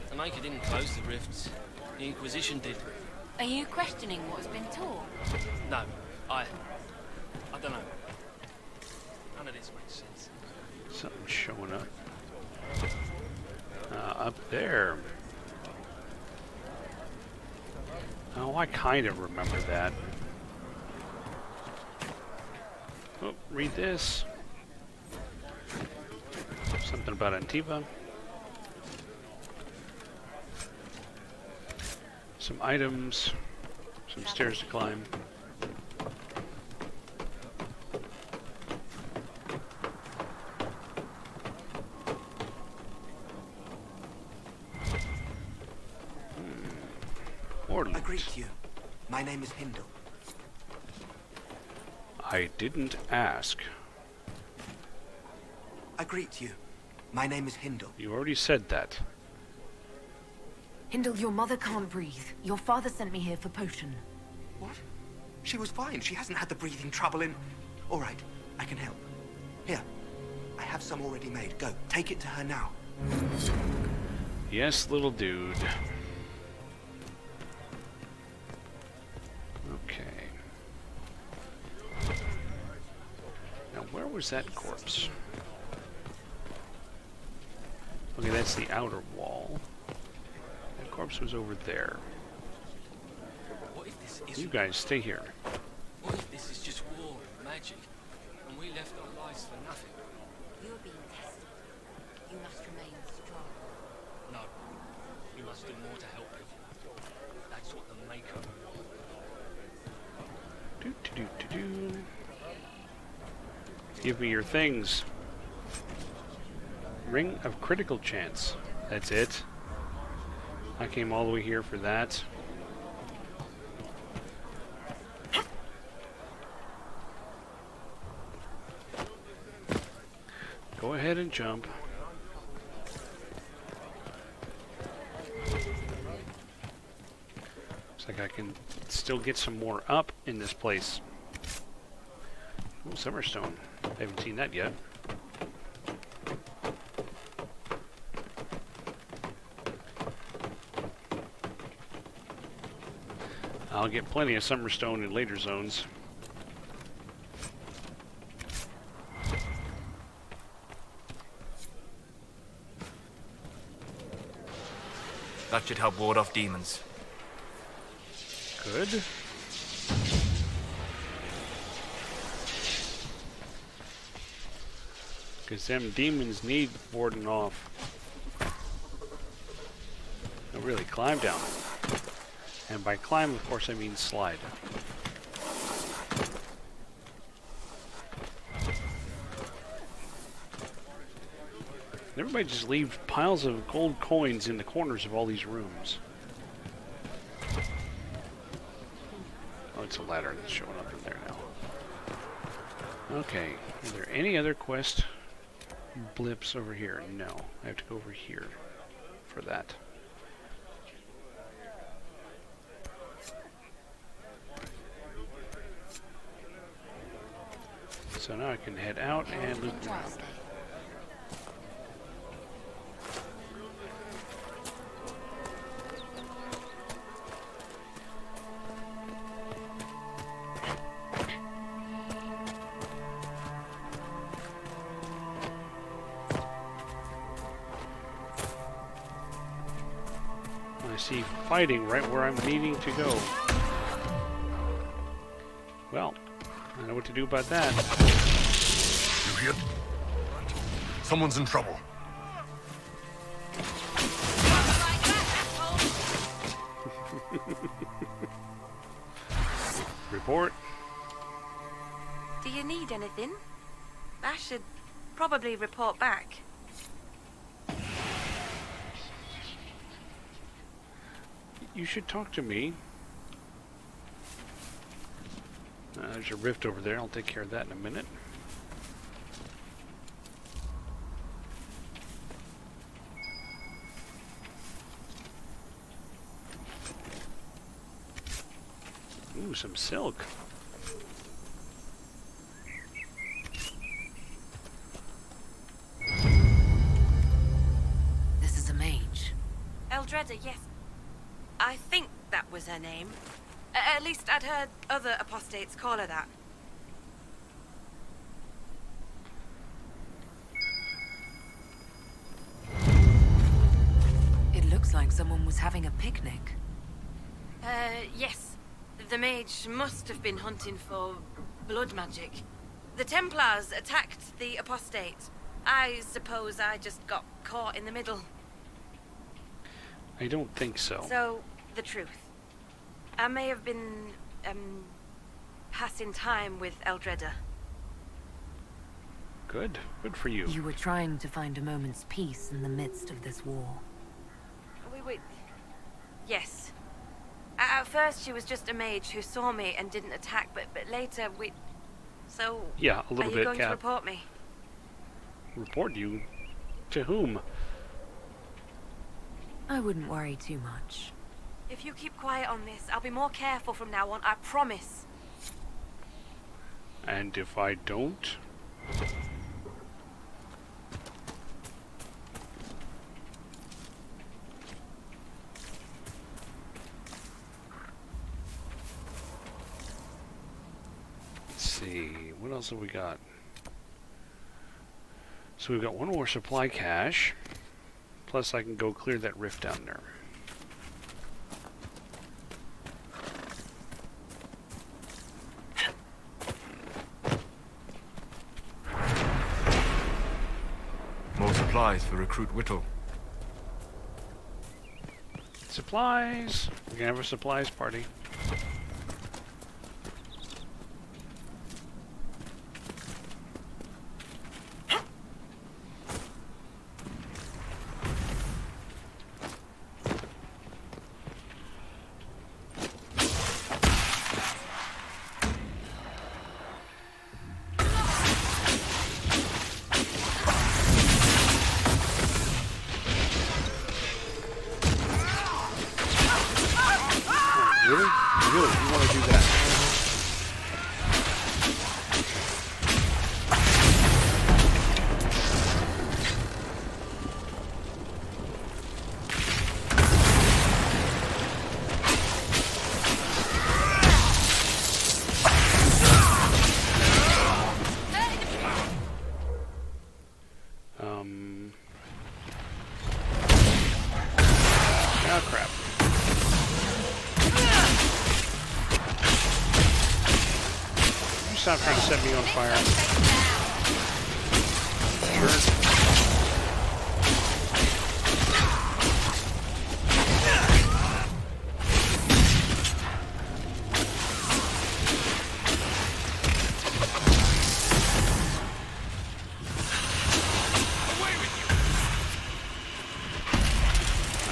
The Maker didn't close the rifts. The Inquisition did. Are you questioning what's been taught? No, I don't know. None of this makes sense. Something's showing up. Up there. Oh, I kind of remember that. Oh, read this. Something about Antiva. Some items. Some stairs to climb. I greet you. My name is Hindle. I didn't ask. I greet you. My name is Hindle. You already said that. Hindle, your mother can't breathe. Your father sent me here for potion. What? She was fine. She hasn't had the breathing trouble in... All right, I can help. Here, I have some already made. Go, take it to her now. Yes, little dude. Okay. Now, where was that corpse? Okay, that's the outer wall. That corpse was over there. What if this You guys stay here. What if this is just war and magic, and we left our lives for nothing? You're being tested. You must remain strong. No. We must do more to help people. That's what the Maker will want. Give me your things. Ring of critical chance. That's it. I came all the way here for that. Go ahead and jump. Looks like I can still get some more up in this place. Ooh, Summerstone. I haven't seen that yet. I'll get plenty of Summerstone in later zones. That should help ward off demons. Good. Because them demons need warding off. No, really, climb down. And by climb, of course, I mean slide. Everybody just leave piles of gold coins in the corners of all these rooms. Oh, it's a ladder that's showing up in there now. Okay, are there any other quest blips over here? No, I have to go over here for that. So now I can head out and loop around. I see fighting right where I'm needing to go. Well, I know what to do about that. You hear? Someone's in trouble. Report. Do you need anything? I should probably report back. You should talk to me. There's a rift over there. I'll take care of that in a minute. Ooh, some silk. This is a mage. Eldreda, yes. I think that was her name. At least I'd heard other apostates call her that. It looks like someone was having a picnic. Yes. The mage must have been hunting for blood magic. The Templars attacked the apostate. I suppose I just got caught in the middle. I don't think so. So, the truth. I may have been, passing time with Eldreda. Good. Good for you. You were trying to find a moment's peace in the midst of this war. We yes. At first, she was just a mage who saw me and didn't attack, but later we... So, yeah, a little are bit, you going Cap. to report me? Report you? To whom? I wouldn't worry too much. If you keep quiet on this, I'll be more careful from now on, I promise. And if I don't? Let's see, what else have we got? So we've got one more supply cache, plus I can go clear that rift down there. More supplies for Recruit Whittle. Supplies! We can have a supplies party. Really? Really? You want to do that? Oh crap. Stop trying to set me on fire. Sure.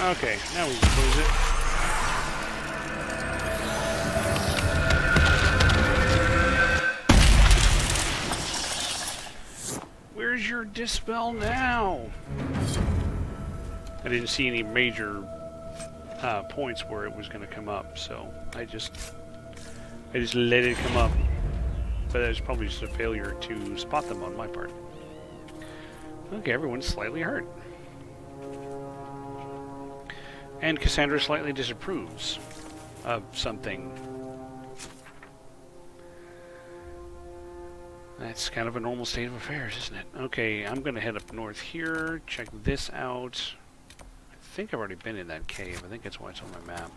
Okay, now we can close it. Where's your dispel now? I didn't see any major points where it was going to come up, so I just let it come up. But it's probably just a failure to spot them on my part. Okay, everyone's slightly hurt. And Cassandra slightly disapproves of something. That's kind of a normal state of affairs, isn't it? Okay, I'm going to head up north here, check this out. I think I've already been in that cave. I think that's why it's on my map.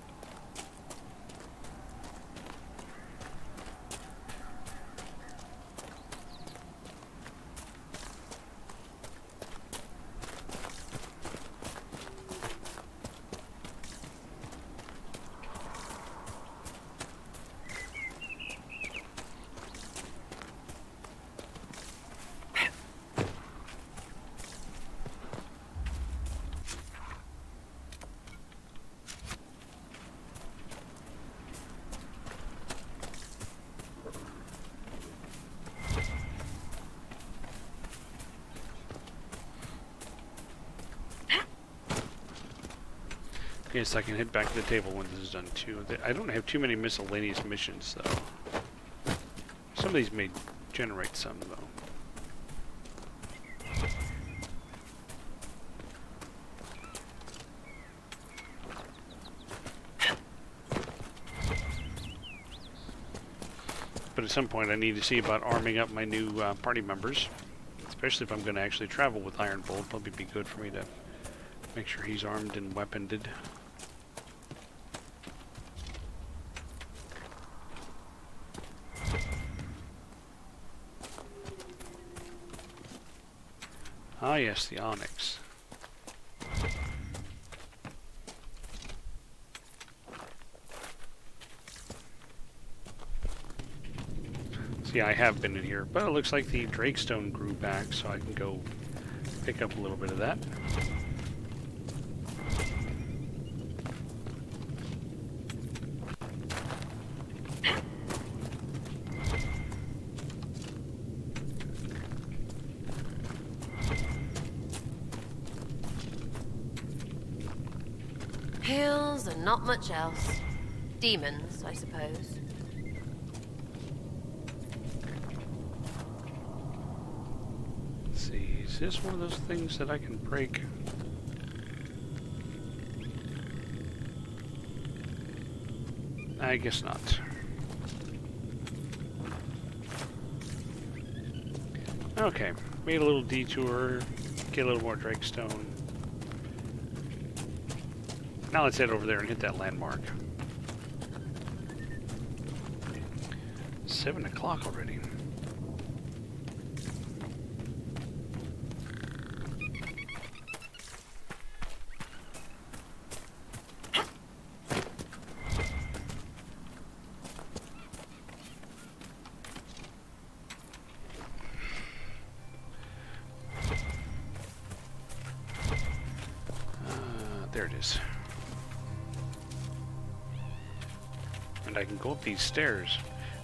Yes, I can head back to the table when this is done too. I don't have too many miscellaneous missions though. Some of these may generate some though. But at some point I need to see about arming up my new party members. Especially if I'm going to actually travel with Iron Bolt. Probably be good for me to make sure he's armed and weaponed. Ah yes, the Onyx. See, I have been in here, but it looks like the Drakestone grew back, so I can go pick up a little bit of that. Angels and not much else. Demons, I suppose. Let's see, is this one of those things that I can break? I guess not. Okay, made a little detour, get a little more Drakestone. Now let's head over there and hit that landmark. 7 o'clock already. There it is. And I can go up these stairs.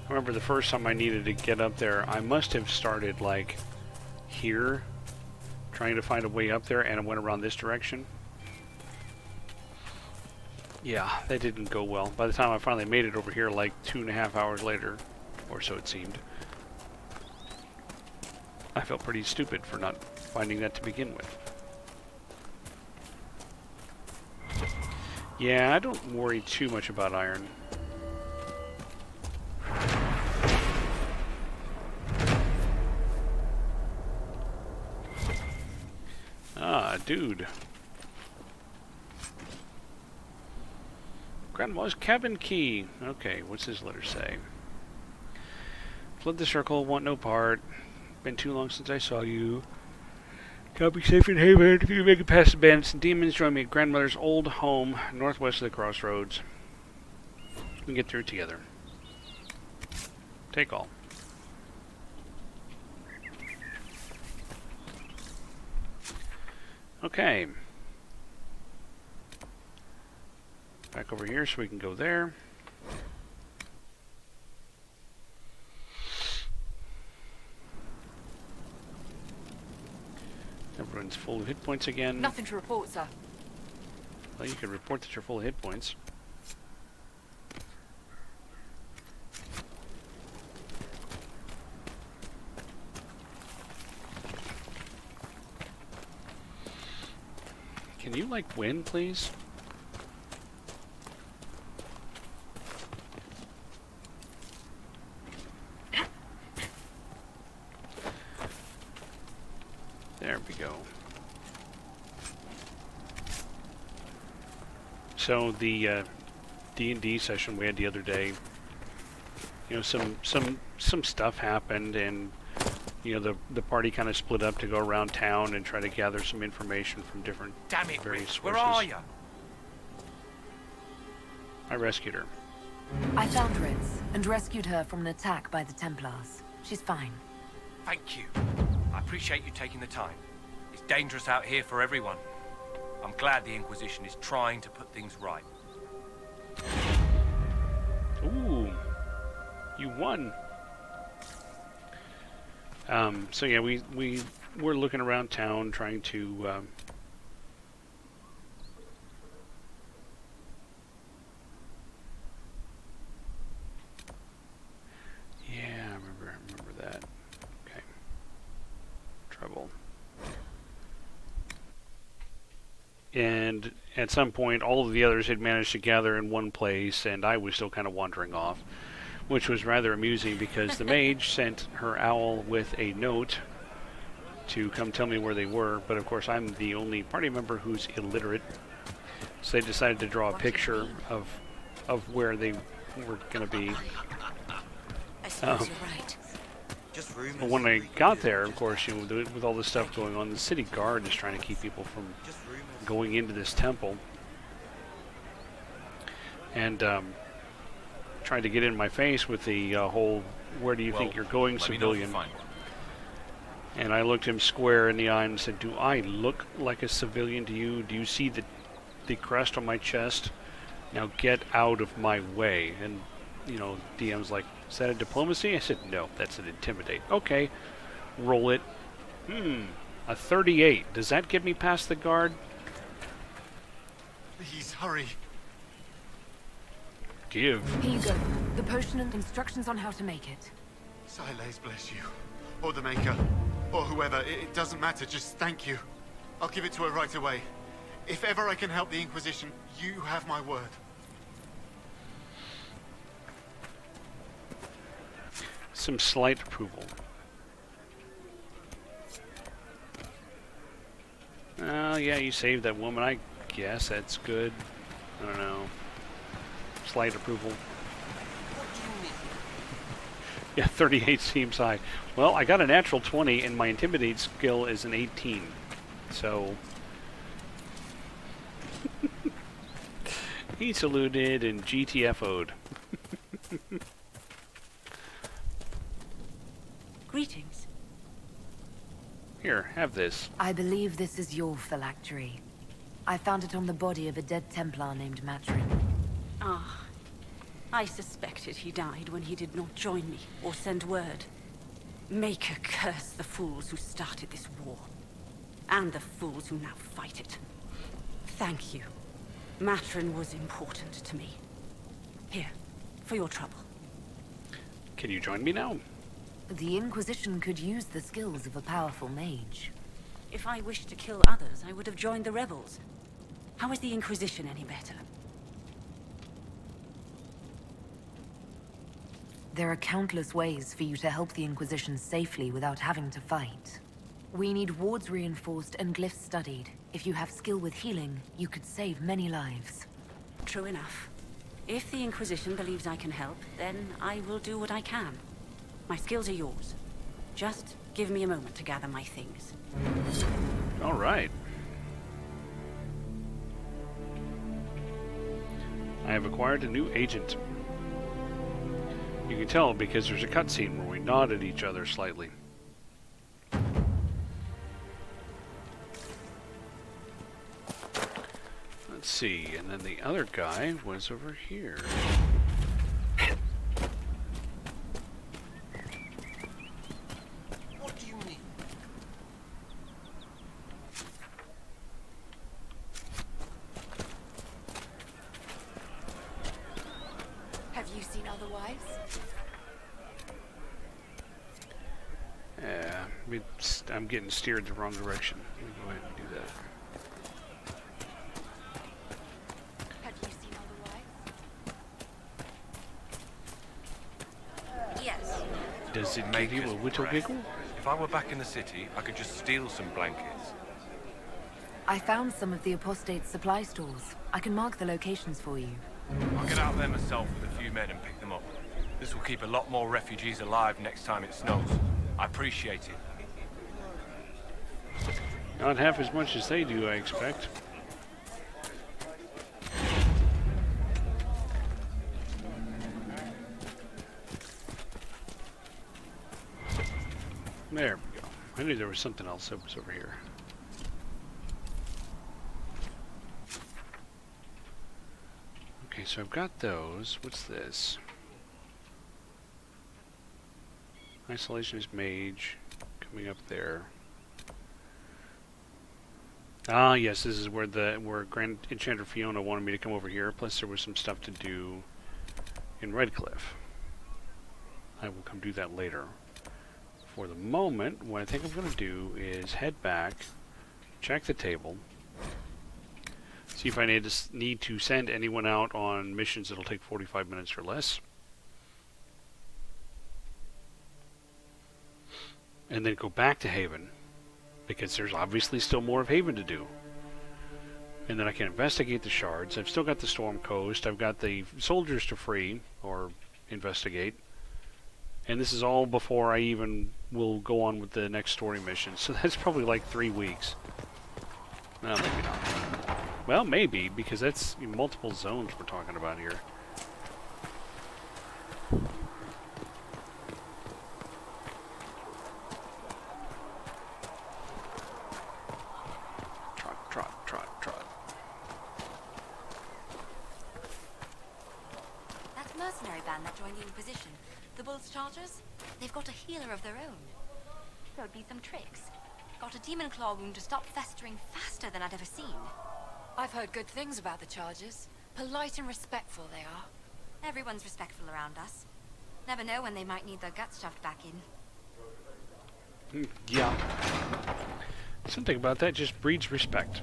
I remember the first time I needed to get up there, I must have started like here, trying to find a way up there, and I went around this direction. Yeah, that didn't go well. By the time I finally made it over here, like 2.5 hours later, or so it seemed, I felt pretty stupid for not finding that to begin with. Yeah, I don't worry too much about iron. Ah, dude. Grandma's cabin key. Okay, what's this letter say? Fled the circle, want no part. Been too long since I saw you. Can't be safe in haven. If you make it past the bandits and demons, join me at grandmother's old home, northwest of the crossroads. We can get through together. Take all. Okay. Back over here so we can go there. Everyone's full of hit points again. Nothing to report, sir. Well, you can report that you're full of hit points. Can you, like, win, please? There we go. So the D&D session we had the other day, you know, some stuff happened, and you know the party kind of split up to go around town and try to gather some information from different various sources. Where are you? I rescued her. I found Ritz and rescued her from an attack by the Templars. She's fine. Thank you. I appreciate you taking the time. It's dangerous out here for everyone. I'm glad the Inquisition is trying to put things right. Ooh, you won. So yeah, we were looking around town trying to yeah, I remember that. Okay. Trouble. And at some point, all of the others had managed to gather in one place, and I was still kind of wandering off, which was rather amusing because the mage sent her owl with a note to come tell me where they were, but of course I'm the only party member who's illiterate, so they decided to draw a picture of where they were going to be. I suppose you're right. But when I got there, of course, you know, with all this stuff going on, the city guard is trying to keep people from going into this temple, and trying to get in my face with the whole "Where do you think you're going, civilian?" And I looked him square in the eye and said, "Do I look like a civilian to you? Do you see the crest on my chest? Now get out of my way." And you know, DM's like, "Is that a diplomacy?" I said, "No, that's an intimidate." Okay, roll it. A 38. Does that get me past the guard? Please hurry. Give. Here you go. The potion and instructions on how to make it. Silas bless you. Or the Maker. Or whoever. It doesn't matter. Just thank you. I'll give it to her right away. If ever I can help the Inquisition, you have my word. Some slight approval. Oh, yeah, you saved that woman. I guess that's good. I don't know. Slight approval. Yeah, 38 seems high. Well, I got a natural 20, and my Intimidate skill is an 18. So... he saluted and GTFO'd. Greetings. Here, have this. I believe this is your phylactery. I found it on the body of a dead Templar named Matrin. Ah. I suspected he died when he did not join me or send word. Maker curse the fools who started this war. And the fools who now fight it. Thank you. Matrin was important to me. Here, for your trouble. Can you join me now? The Inquisition could use the skills of a powerful mage. If I wished to kill others, I would have joined the rebels. How is the Inquisition any better? There are countless ways for you to help the Inquisition safely without having to fight. We need wards reinforced and glyphs studied. If you have skill with healing, you could save many lives. True enough. If the Inquisition believes I can help, then I will do what I can. My skills are yours. Just give me a moment to gather my things. All right. I have acquired a new agent. You can tell because there's a cutscene where we nod at each other slightly. Let's see, and then the other guy was over here. What do you need? Have you seen otherwise? I'm getting steered the wrong direction. Let me go ahead and do that. Have you seen otherwise? Yes. Does it give Maker's you a whittle breath. giggle? If I were back in the city, I could just steal some blankets. I found some of the apostate's supply stores. I can mark the locations for you. I'll get out there myself with a few men and pick them up. This will keep a lot more refugees alive next time it snows. I appreciate it. Not half as much as they do, I expect. There we go. I knew there was something else that was over here. Okay, so I've got those. What's this? Isolationist mage coming up there. Ah, yes, this is where Grand Enchanter Fiona wanted me to come over here. Plus, there was some stuff to do in Redcliffe. I will come do that later. For the moment, what I think I'm going to do is head back, check the table, see if I need to send anyone out on missions that'll take 45 minutes or less. And then go back to Haven, because there's obviously still more of Haven to do. And then I can investigate the shards. I've still got the Storm Coast. I've got the soldiers to free, or investigate. And this is all before I even will go on with the next story mission. So that's probably like 3 weeks. No, maybe not. Well, maybe, because that's multiple zones we're talking about here. That mercenary band that joined the Inquisition, the Bulls Chargers, they've got a healer of their own. There'll be some tricks. Got a demon claw wound to stop festering faster than I'd ever seen. I've heard good things about the Chargers. Polite and respectful they are. Everyone's respectful around us. Never know when they might need their guts shoved back in. Yeah. Something about that just breeds respect.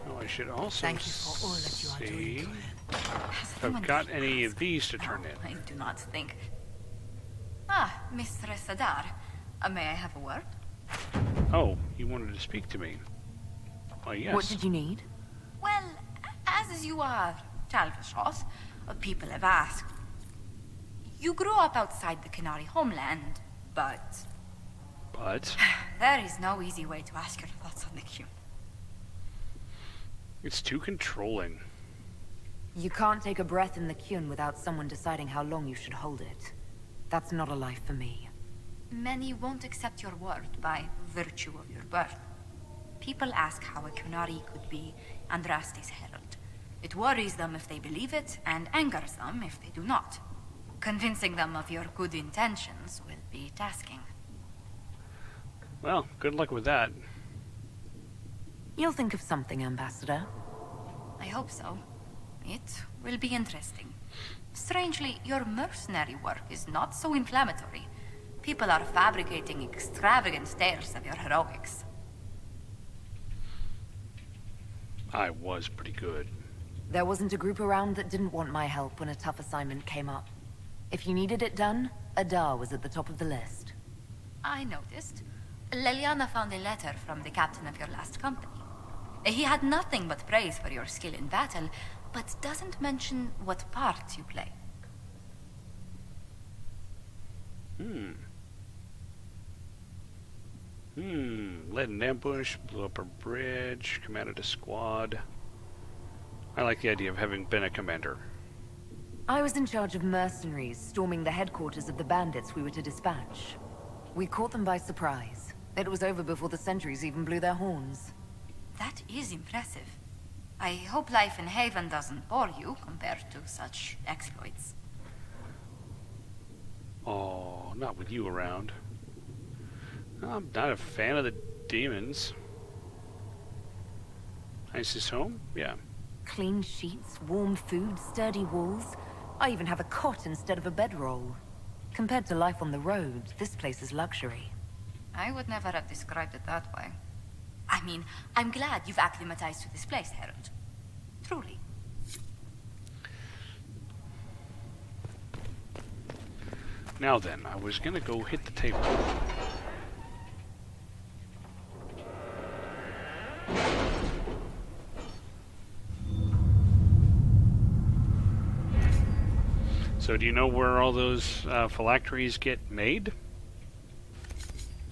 Oh, I should also Thank you for all that you are doing. if I've got any of these to turn in. I do not think. Ah, Mistress Adar. May I have a word? Oh, you wanted to speak to me. Why, yes. What did you need? Well, as you are Chalvashos, people have asked. You grew up outside the Canary homeland, but... But? There is no easy way to ask your thoughts on the Qun. It's too controlling. You can't take a breath in the Qun without someone deciding how long you should hold it. That's not a life for me. Many won't accept your word by virtue of your birth. People ask how a Qunari could be Andraste's herald. It worries them if they believe it, and angers them if they do not. Convincing them of your good intentions will be tasking. Well, good luck with that. You'll think of something, Ambassador. I hope so. It will be interesting. Strangely, your mercenary work is not so inflammatory. People are fabricating extravagant tales of your heroics. I was pretty good. There wasn't a group around that didn't want my help when a tough assignment came up. If you needed it done, Adar was at the top of the list. I noticed. Leliana found a letter from the captain of your last company. He had nothing but praise for your skill in battle, but doesn't mention what part you play. Led an ambush, blew up a bridge, commanded a squad. I like the idea of having been a commander. I was in charge of mercenaries storming the headquarters of the bandits we were to dispatch. We caught them by surprise. It was over before the sentries even blew their horns. That is impressive. I hope life in Haven doesn't bore you compared to such exploits. Oh, not with you around. I'm not a fan of the demons. Nicest home? Yeah. Clean sheets, warm food, sturdy walls. I even have a cot instead of a bedroll. Compared to life on the road, this place is luxury. I would never have described it that way. I mean, I'm glad you've acclimatized to this place, Harold. Truly. Now then, I was gonna go hit the table. So do you know where all those phylacteries get made?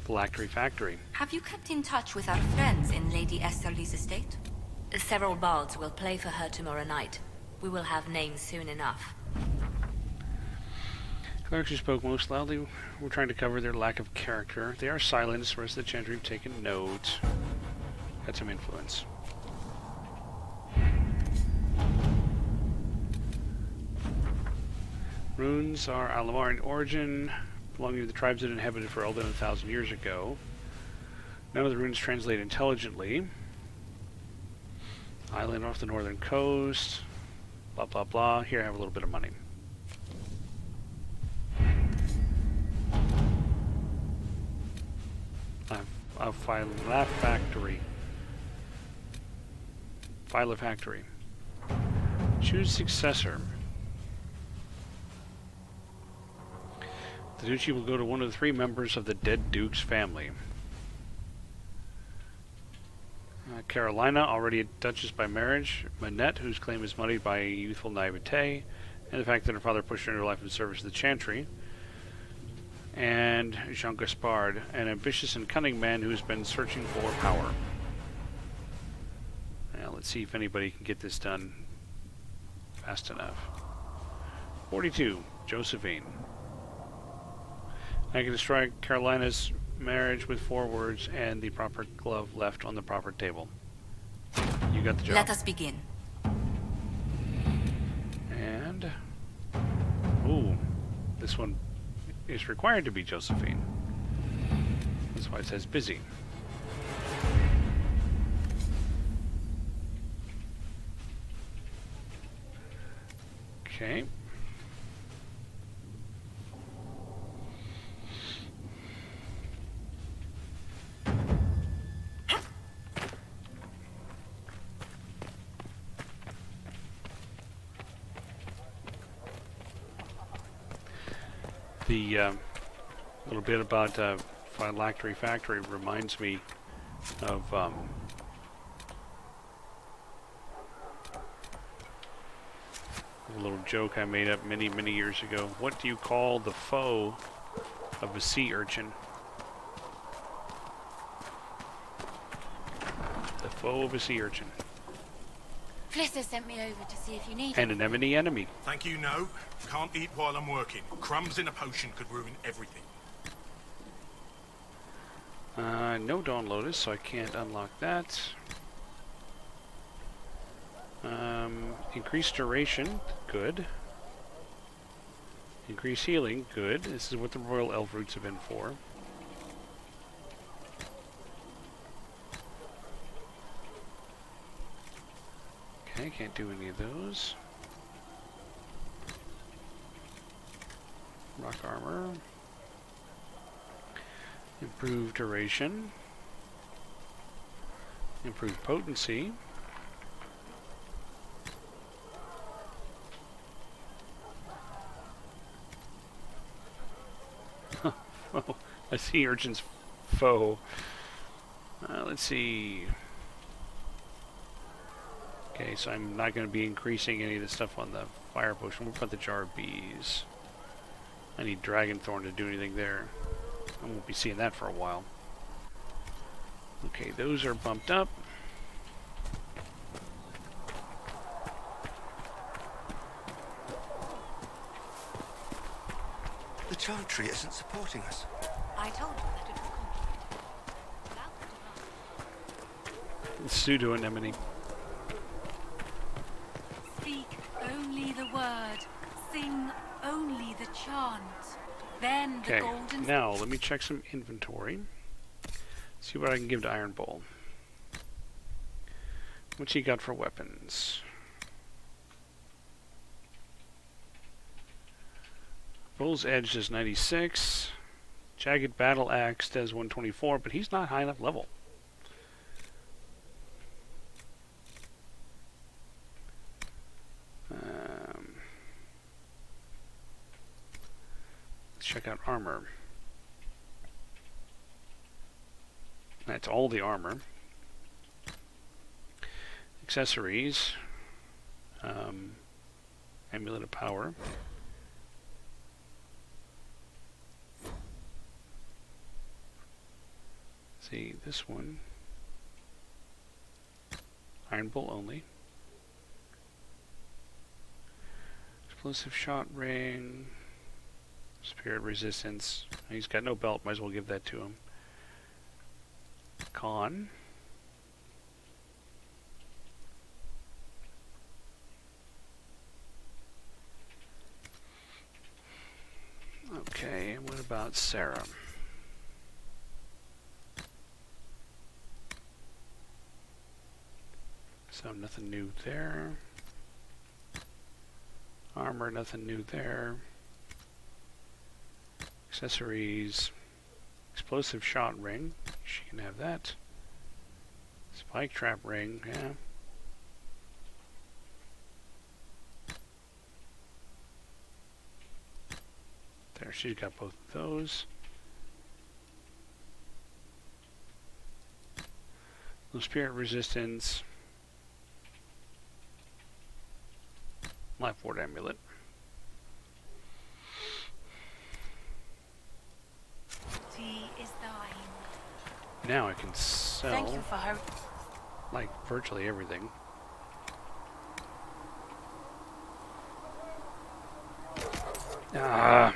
Phylactery factory. Have you kept in touch with our friends in Lady Esterly's estate? Several bards will play for her tomorrow night. We will have names soon enough. Clerics who spoke most loudly were trying to cover their lack of character. They are silenced. The rest of the chantry have taken note. Got some influence. Runes are Alamar in origin, belonging to the tribes that inhabited for Eldon 1,000 years ago. None of the runes translate intelligently. Island off the northern coast. Blah, blah, blah. Here, I have a little bit of money. A Phyla factory. Phyla factory. Choose successor. The duchy will go to one of the 3 members of the dead duke's family. Carolina, already a duchess by marriage. Manette, whose claim is muddied by youthful naivete, and the fact that her father pushed her into life in service to the chantry. And Jean Gaspard, an ambitious and cunning man who has been searching for power. Now, let's see if anybody can get this done fast enough. 42, Josephine. I can destroy Carolina's marriage with 4 words and the proper glove left on the proper table. You got the job. Let us begin. And... ooh, this one is required to be Josephine. That's why it says busy. Okay. The little bit about Phylactery Factory reminds me of a little joke I made up many, many years ago. What do you call the foe of a sea urchin? The foe of a sea urchin. Flister sent me over to see if you need And an enemy. Thank you, no. Can't eat while I'm working. Crumbs in a potion could ruin everything. No Dawn Lotus, so I can't unlock that. Increased duration, good. Increased healing, good. This is what the Royal Elf Roots have been for. Okay, can't do any of those. Rock armor. Improved duration. Improved potency. Oh, a sea urchin's foe. Let's see. Okay, so I'm not going to be increasing any of the stuff on the fire potion. What about the jar of bees? I need Dragonthorn to do anything there. I won't be seeing that for a while. Okay, those are bumped up. The charm tree isn't supporting us. I told you that it would complicate. Pseudo anemone. Speak only the word. Sing only the chant. Then the Okay, golden... now let me check some inventory. See what I can give to Iron Bowl. What's he got for weapons? Bull's Edge does 96. Jagged Battle Axe does 124, but he's not high enough level. Let's check out armor. That's all the armor. Accessories. Amulet of Power. See, this one. Iron Bolt only. Explosive Shot Ring. Spirit Resistance. He's got no belt, might as well give that to him. Con. Okay, and what about Sarah? So nothing new there. Armor, nothing new there. Accessories. Explosive Shot Ring. She can have that. Spike Trap Ring, yeah. There, she's got both of those. No Spirit Resistance. Life Ward Amulet. Tea is thine. Now I can sell, Thank you for her. like, virtually everything. I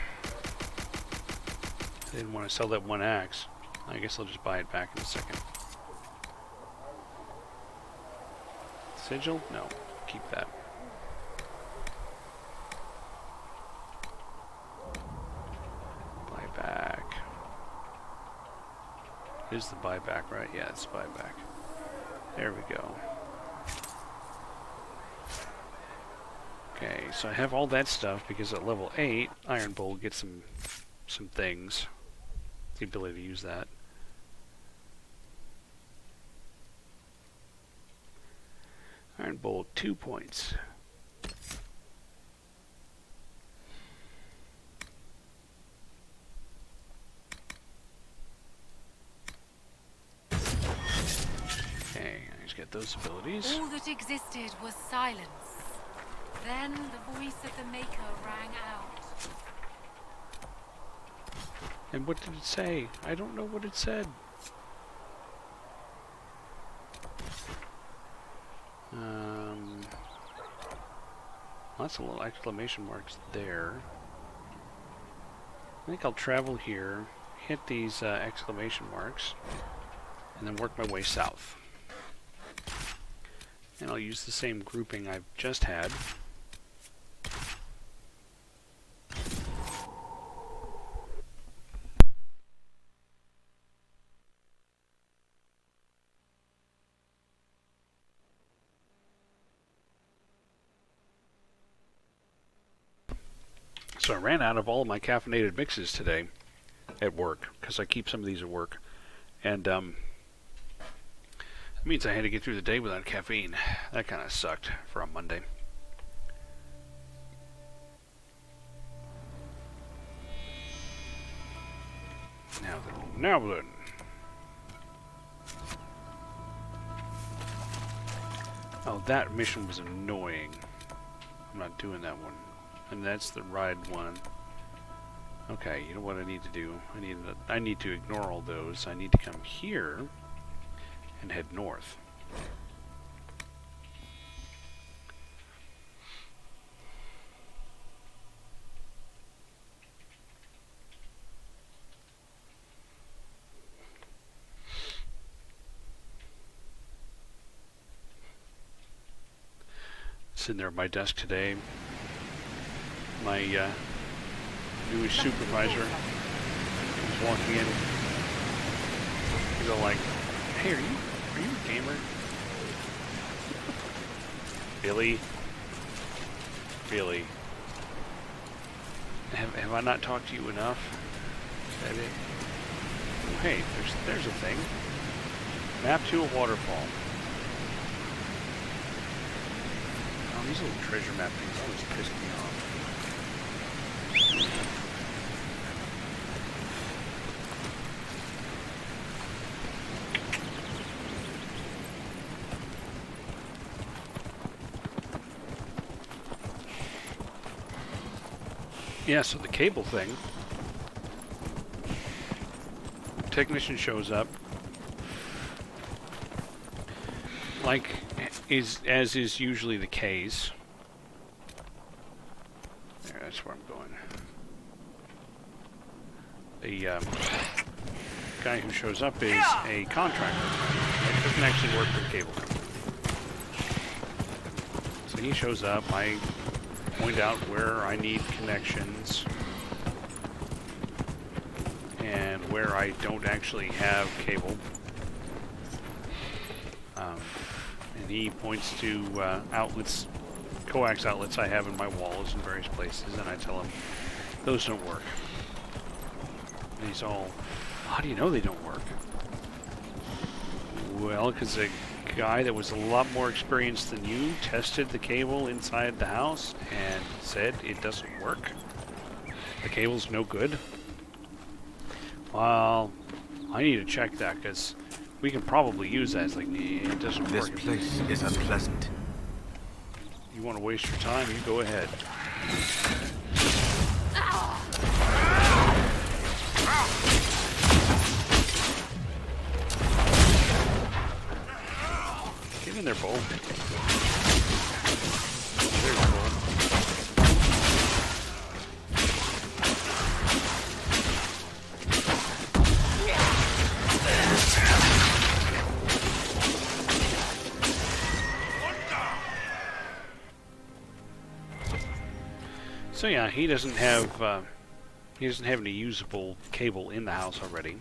didn't want to sell that one axe. I guess I'll just buy it back in a second. Sigil? No. Keep that. Buyback. Is the buyback, right? Yeah, it's buyback. There we go. Okay. so I have all that stuff because at level 8, Iron Bolt gets some things. The ability to use that. Iron Bolt, 2 points. Okay, I just get those abilities. All that existed was silence. Then the voice of the Maker rang out. And what did it say? I don't know what it said. Lots of little exclamation marks there. I think I'll travel here, hit these exclamation marks, and then work my way south. And I'll use the same grouping I've just had. So I ran out of all of my caffeinated mixes today at work, because I keep some of these at work. And that means I had to get through the day without caffeine. That kind of sucked for a Monday. Now then. Oh, that mission was annoying. I'm not doing that one. And that's the ride one. Okay, you know what I need to do? I need to ignore all those. I need to come here and head north. Sitting there at my desk today. My newest supervisor was walking in. He's all like, "Hey, are you a gamer?" Billy? Have I not talked to you enough? Is that it? Oh, hey, there's a thing. Map to a waterfall. Oh, these little treasure map things always piss me off. Yeah, so the cable thing. Technician shows up. Like as is usually the case. There, that's where I'm going. The guy who shows up is a contractor. He doesn't actually work for the cable company. So he shows up. I point out where I need connections and where I don't actually have cable. And he points to outlets, coax outlets I have in my walls in various places, and I tell him those don't work. And he's all, "How do you know they don't work?" Well, because a guy that was a lot more experienced than you tested the cable inside the house and said it doesn't work. The cable's no good. Well, I need to check that because we can probably use that. It's like, it doesn't work. This place is unpleasant. You want to waste your time? You go ahead. Get in there, Bo. There's Bo. So yeah, he doesn't have any usable cable in the house already.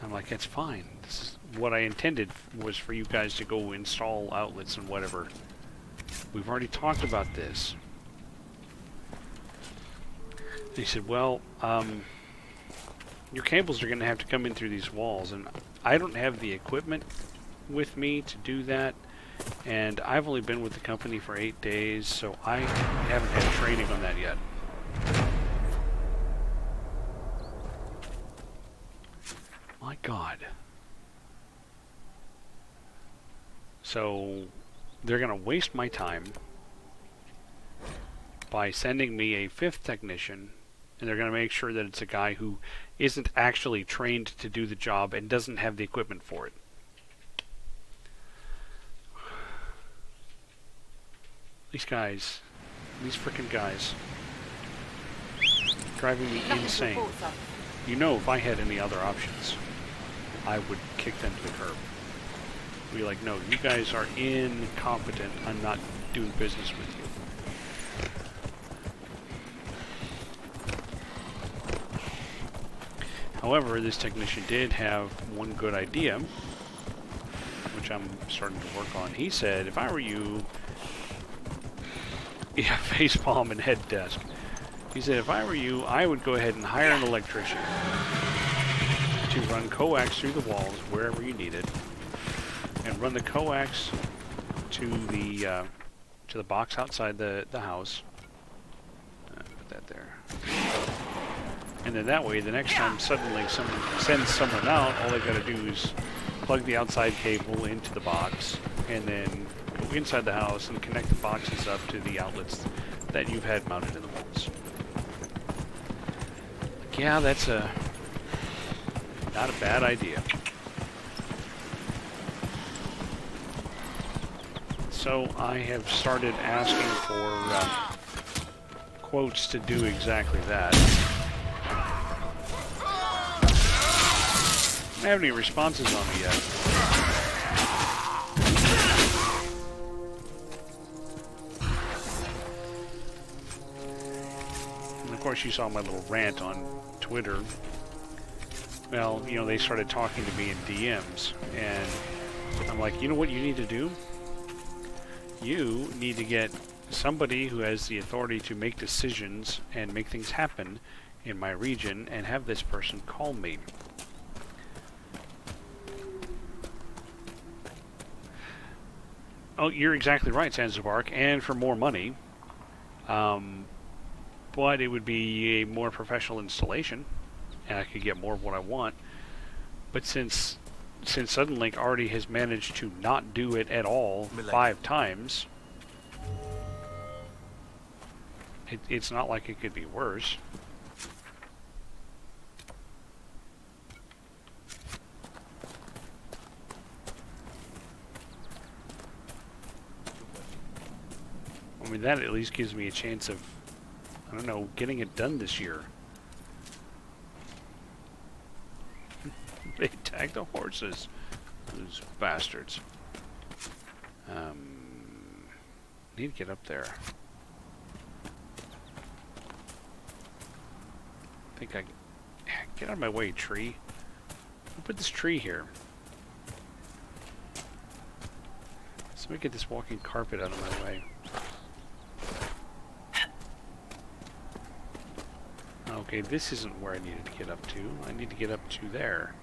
I'm like, that's fine. This is what I intended, was for you guys to go install outlets and whatever We've already talked about this. He said, well, your cables are going to have to come in through these walls, and I don't have the equipment with me to do that, and I've only been with the company for 8 days, so I haven't had training on that yet. My God. So they're going to waste my time by sending me a 5th technician, and they're going to make sure that it's a guy who isn't actually trained to do the job and doesn't have the equipment for it. These guys, these frickin' guys, driving me insane. You know, if I had any other options, I would kick them to the curb. Be like, no, you guys are incompetent. I'm not doing business with you. However, this technician did have one good idea, which I'm starting to work on. He said, if I were you, yeah, facepalm and head desk. He said, if I were you, I would go ahead and hire an electrician to run coax through the walls wherever you need it, and run the coax to the box outside the house. Put that there. And then that way, the next time suddenly someone sends someone out, all they got to do is plug the outside cable into the box, and then go inside the house and connect the boxes up to the outlets that you've had mounted in the walls. Like, yeah, that's not a bad idea. So I have started asking for quotes to do exactly that. I don't have any responses on me yet. And of course you saw my little rant on Twitter. Well, you know, they started talking to me in DMs, and I'm like, you know what you need to do? You need to get somebody who has the authority to make decisions and make things happen in my region, and have this person call me. Oh, you're exactly right, Zanzibar, and for more money. But it would be a more professional installation, and I could get more of what I want. But since Suddenlink already has managed to not do it at all 5 times, it's not like it could be worse. I mean, that at least gives me a chance of, I don't know, getting it done this year. They tagged the horses. Those bastards. Need to get up there. I think I... Get out of my way, tree. I'll put this tree here. Let me get this walking carpet out of my way. Okay, this isn't where I needed to get up to. I need to get up to there.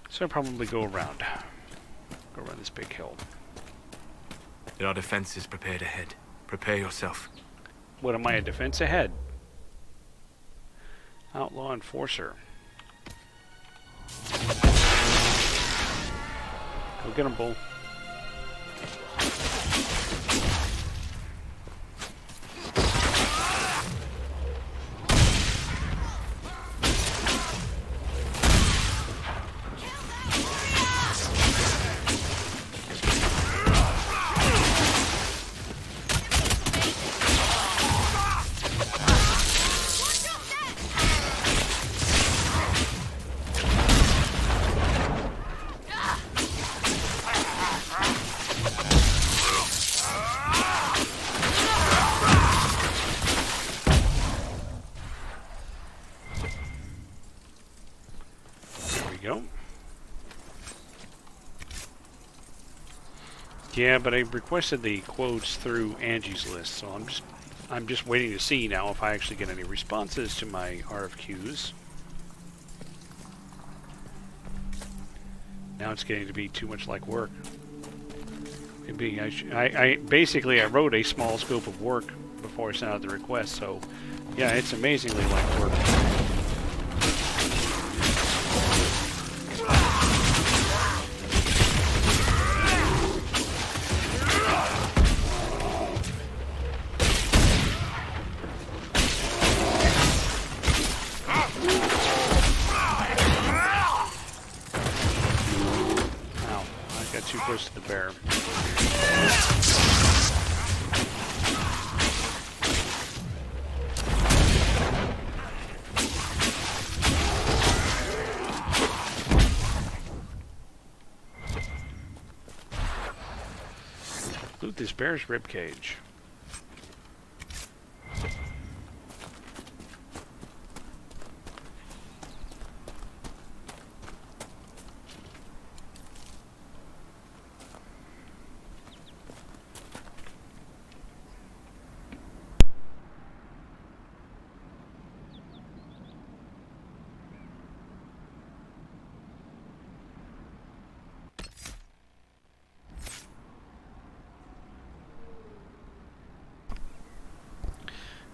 So I'll probably go around. Go around this big hill. There are defenses prepared ahead. Prepare yourself. What am I, a defense ahead? Outlaw enforcer. Go get him, Bull. Yeah, but I requested the quotes through Angie's list, so I'm just waiting to see now if I actually get any responses to my RFQs. Now it's getting to be too much like work. Maybe I basically I wrote a small scope of work before I sent out the request, so yeah, it's amazingly like work. Too close to the bear. Loot this bear's ribcage.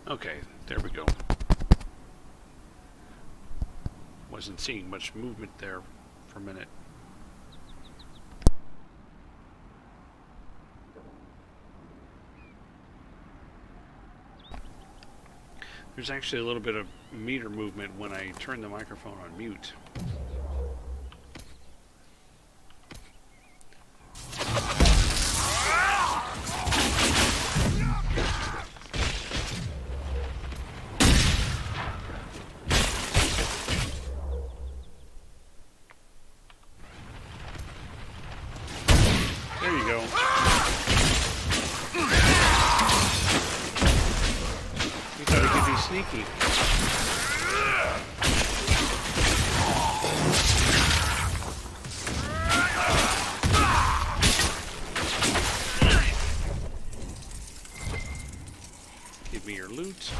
Okay, there we go. Wasn't seeing much movement there for a minute. There's actually a little bit of meter movement when I turn the microphone on mute. There you go. You thought he could be sneaky. Give me your loot.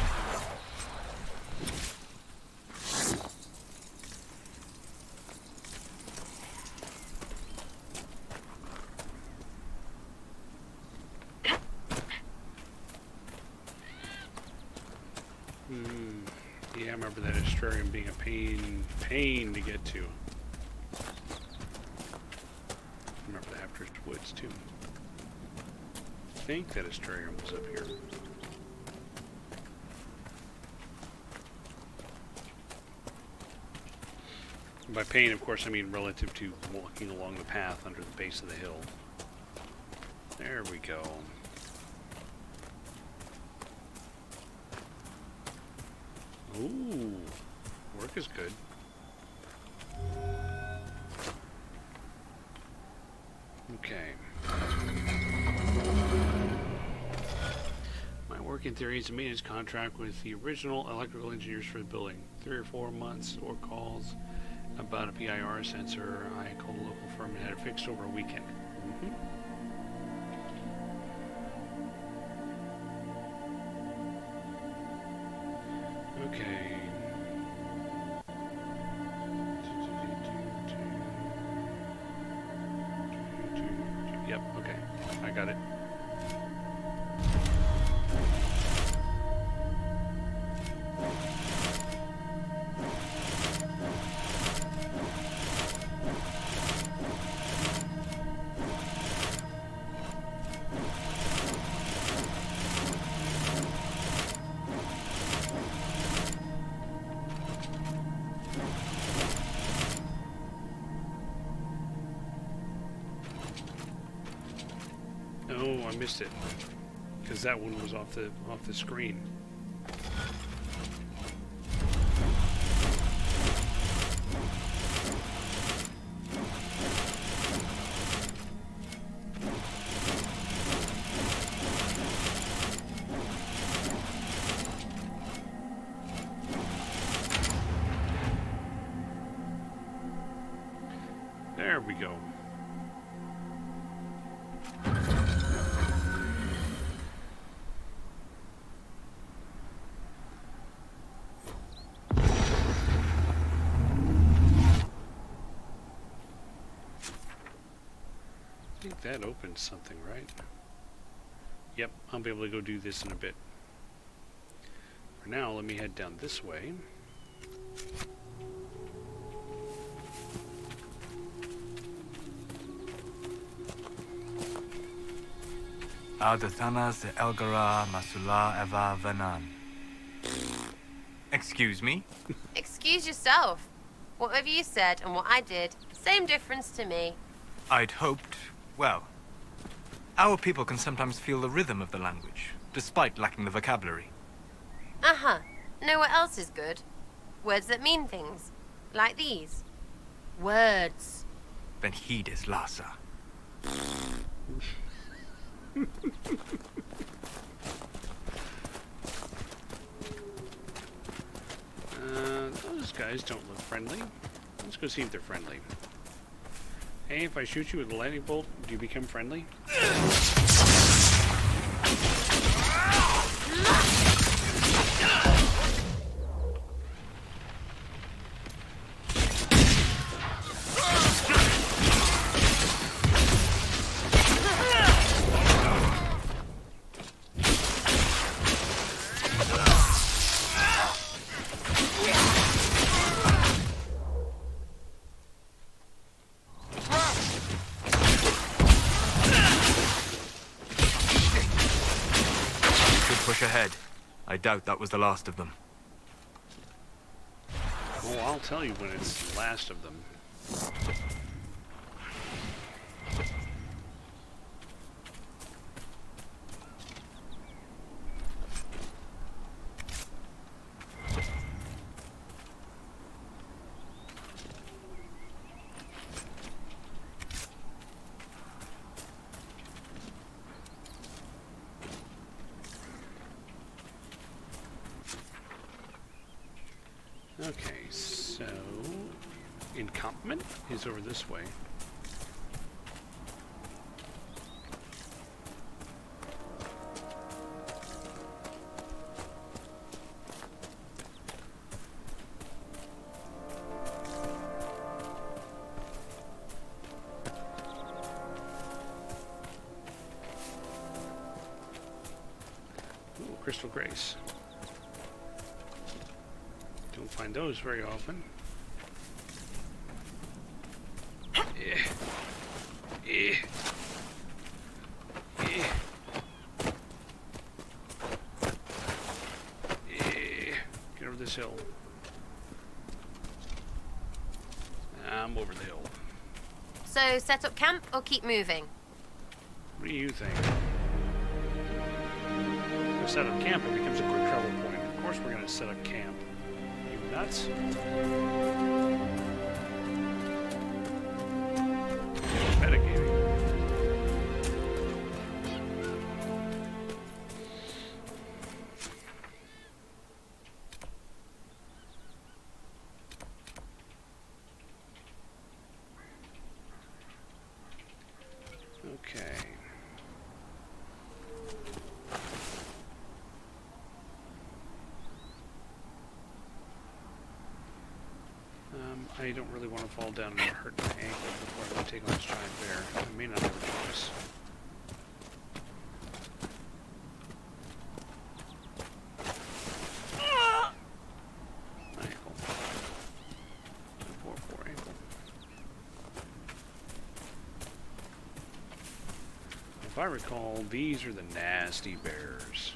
Yeah, I remember that Astrarium being a pain to get to. I remember the Half-Drift Woods too. I think that Astrarium was up here. By pain, of course, I mean relative to walking along the path under the base of the hill. There we go. Ooh, work is good. Okay. My work in theory is a maintenance contract with the original electrical engineers for the building. 3 or 4 months or calls about a PIR sensor. I called a local firm and had it fixed over a weekend. Okay. Yep, okay. I got it. Oh, I missed it because that one was off the screen. There we go. that opens something, right? Yep, I'll be able to go do this in a bit. For now, let me head down this way. Adathanas de Elgara Masula Eva Venan. Excuse me? Excuse yourself. Whatever you said and what I did, same difference to me. I'd hoped, well, our people can sometimes feel the rhythm of the language, despite lacking the vocabulary. Uh-huh. Know what else is good? Words that mean things. Like these. Words. Then heed is Lhasa. Those guys don't look friendly. Let's go see if they're friendly. Hey, if I shoot you with a lightning bolt, do you become friendly? Ahead. I doubt that was the last of them. Well, I'll tell you when it's the last of them. Okay, so encampment is over this way. Ooh, Crystal Grace. Don't find those very often. Get over this hill. I'm over the hill. So, set up camp or keep moving? What do you think? If we set up camp, it becomes a quick travel point. Of course we're going to set up camp. You nuts? Metagaming. Okay. I don't really want to fall down and hurt my ankle before I take on this giant bear. I may not have a choice. My ankle. My poor ankle. If I recall, these are the nasty bears.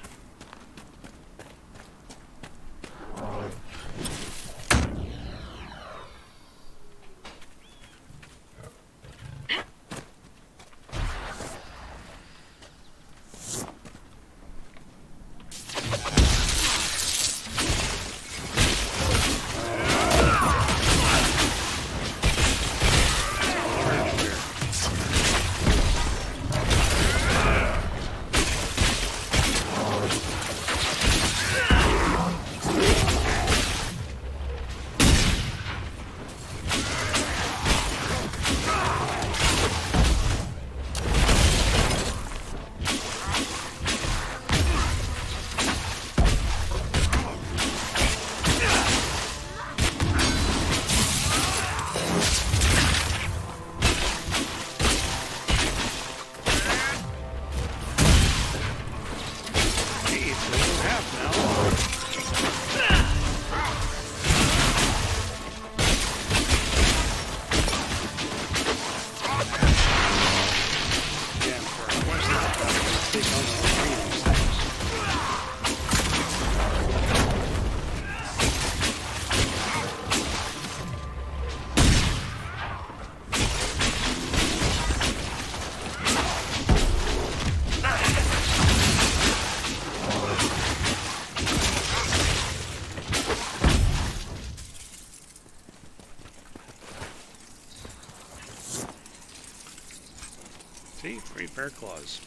Great bear claws.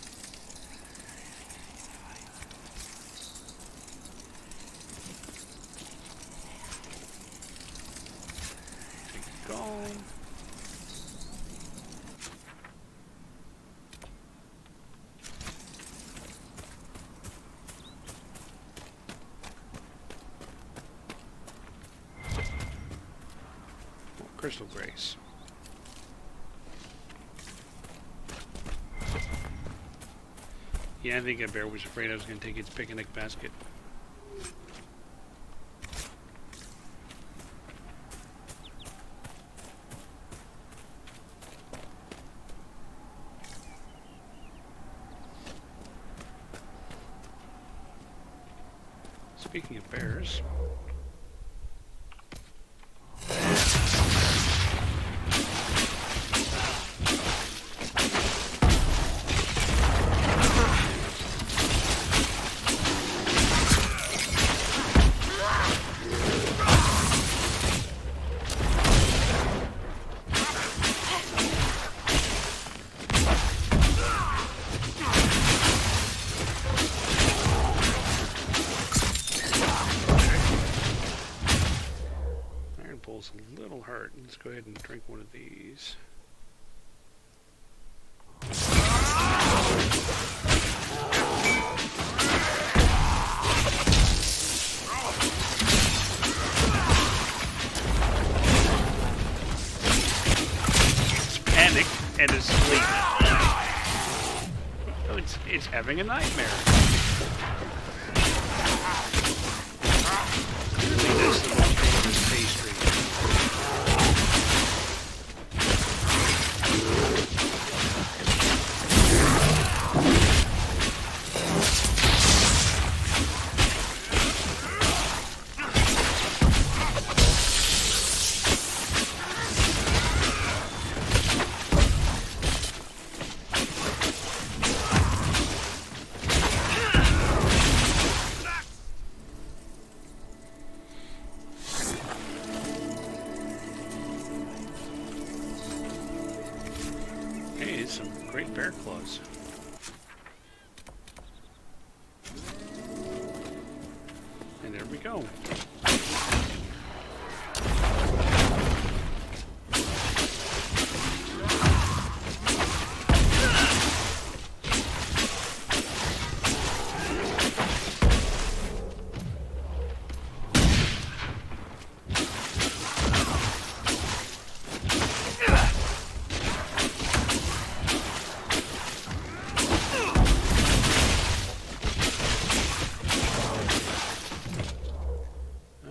Take it all. Crystal Grace. Yeah, I think that bear was afraid I was going to take its picnic basket. Speaking of bears... a little hurt. Let's go ahead and drink one of these. It's panicked and is asleep. Oh, it's having a nightmare. That's the most dangerous pastry. Some great bear claws. And there we go.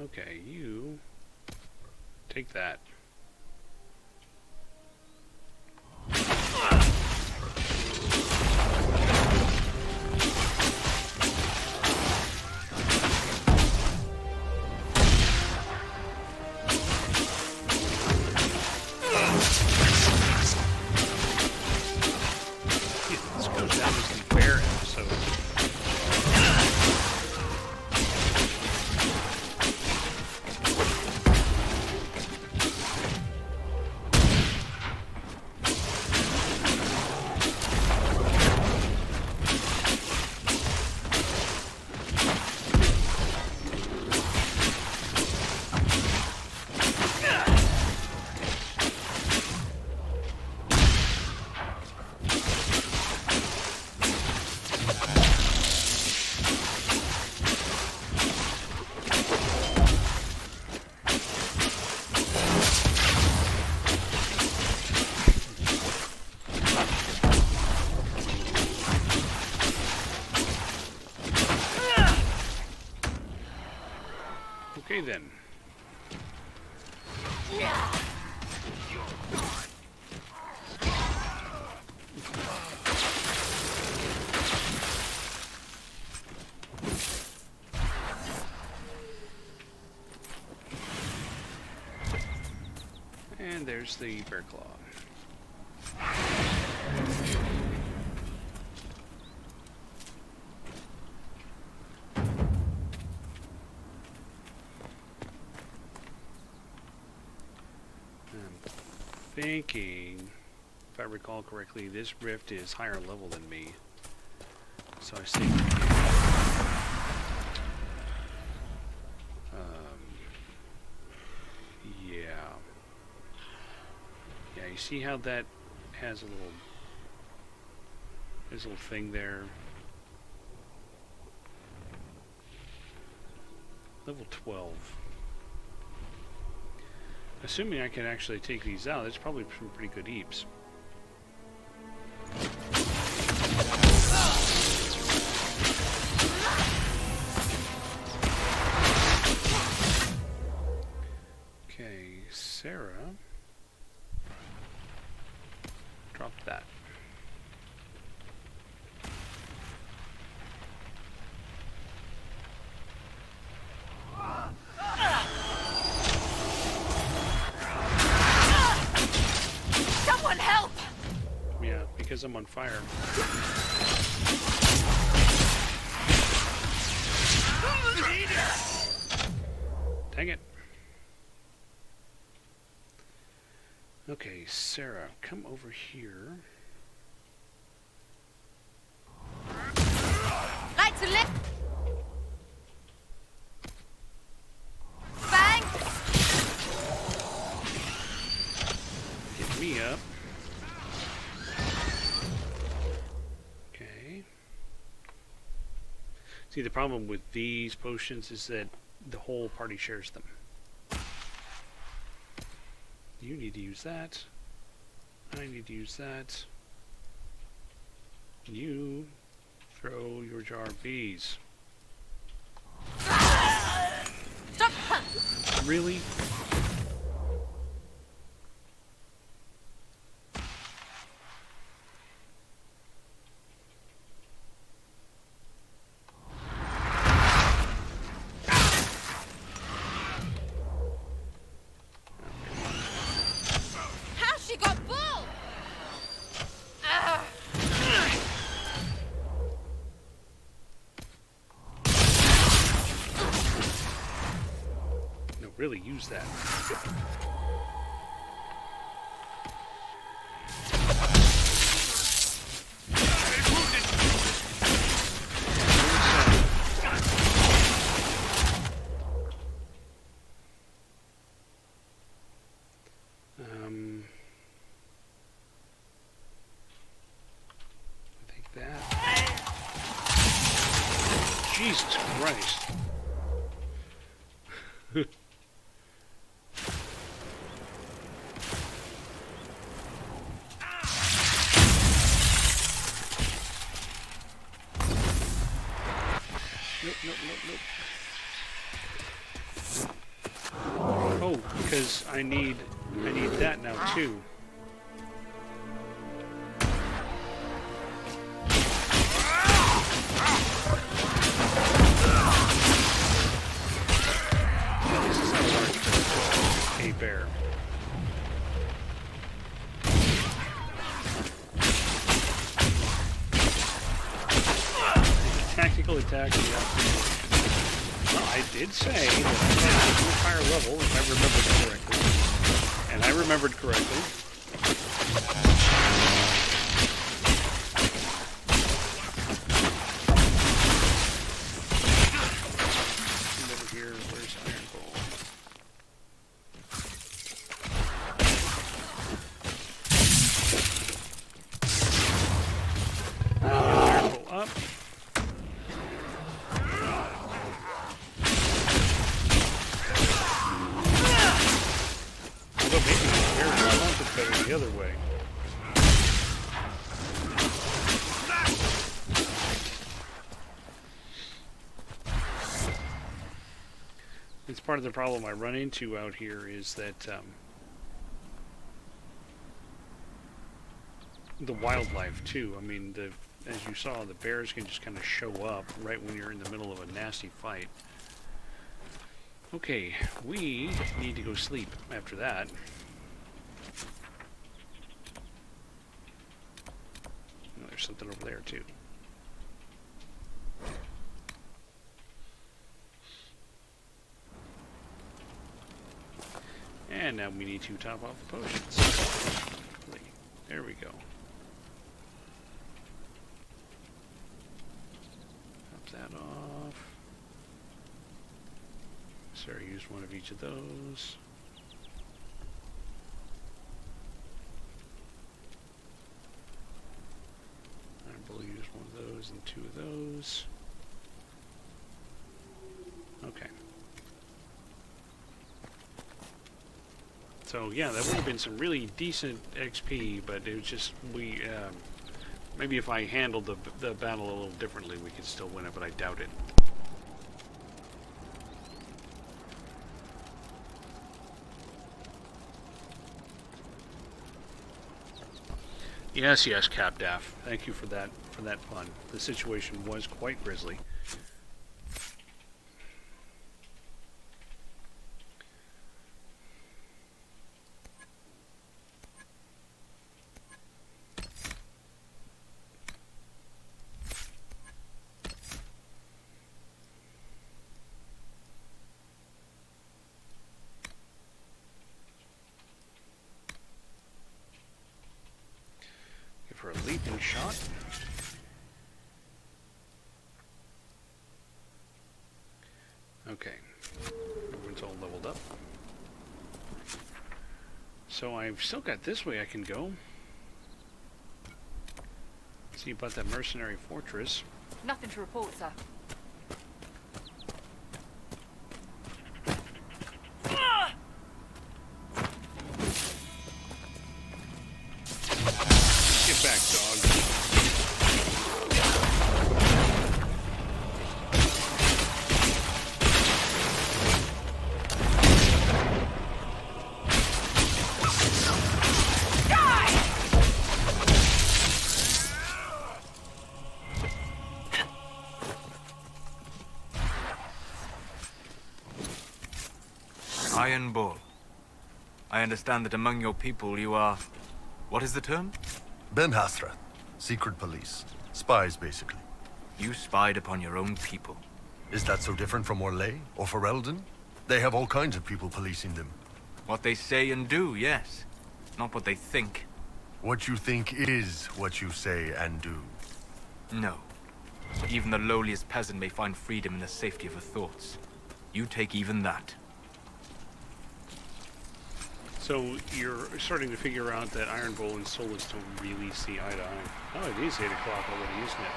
Okay, you take that. This goes down as the bear episode. Okay then. And there's the bear claw. Thinking if if I recall correctly, this rift is higher level than me. So I say, yeah. Yeah, you see how that has a little, there's a little thing there. Level 12. Assuming I can actually take these out, that's probably some pretty good eeps. Okay, Sarah. Drop that. Someone help! Yeah, because I'm on fire. Dang it. Okay, Sarah, come over here. Like to lift. Bang! Get me up. Okay. See, the problem with these potions is that the whole party shares them. You need to use that. I need to use that. You throw your jar of bees. Stop! Really? How she got bull? No, really use that. I think that. Jesus Christ. Nope, nope, nope, nope. Oh, because I need that now too. This is how it works. A bear. Tactical attack. Well, I did say that I had a much higher level, if I remembered correctly. And I remembered correctly. And over here, where's Iron Bowl? Iron Bowl up. Although maybe it's better the other way. It's part of the problem I run into out here is that the wildlife too. I mean, as you saw, the bears can just kind of show up right when you're in the middle of a nasty fight. Okay, we need to go sleep after that. Oh, there's something over there too. And now we need to top off the potions. There we go. Pop that off. Sarah used one of each of those. We'll use one of those and two of those. Okay. So yeah, that would have been some really decent XP, but it was just maybe if I handled the battle a little differently, we could still win it, but I doubt it. Yes, yes, Capdaff. Thank you for that pun. The situation was quite grisly. For a leaping shot. Okay, everyone's all leveled up. So I've still got this way I can go. See about that mercenary fortress. Nothing to report, sir. Get back, dog. Iron Bull. I understand that among your people you are... What is the term? Ben Hasra. Secret police. Spies, basically. You spied upon your own people. Is that so different from Orlais or Ferelden? They have all kinds of people policing them. What they say and do, yes. Not what they think. What you think is what you say and do. No. Even the lowliest peasant may find freedom in the safety of her thoughts. You take even that. So you're starting to figure out that Iron Bull and Solus don't really see eye to eye. Oh, it is 8 o'clock already, isn't it?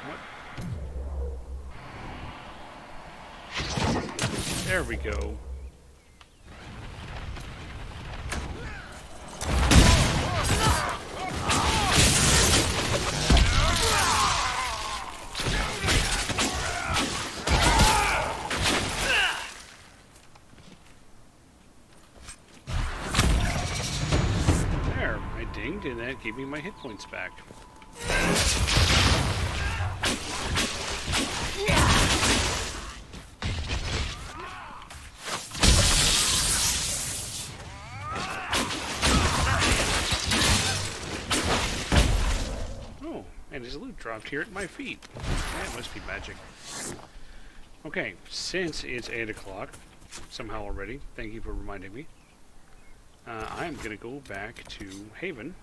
What? There we go. And that gave me my hit points back. Oh, and his loot dropped here at my feet. That must be magic. Okay, since it's 8 o'clock, somehow already, thank you for reminding me. I'm going to go back to Haven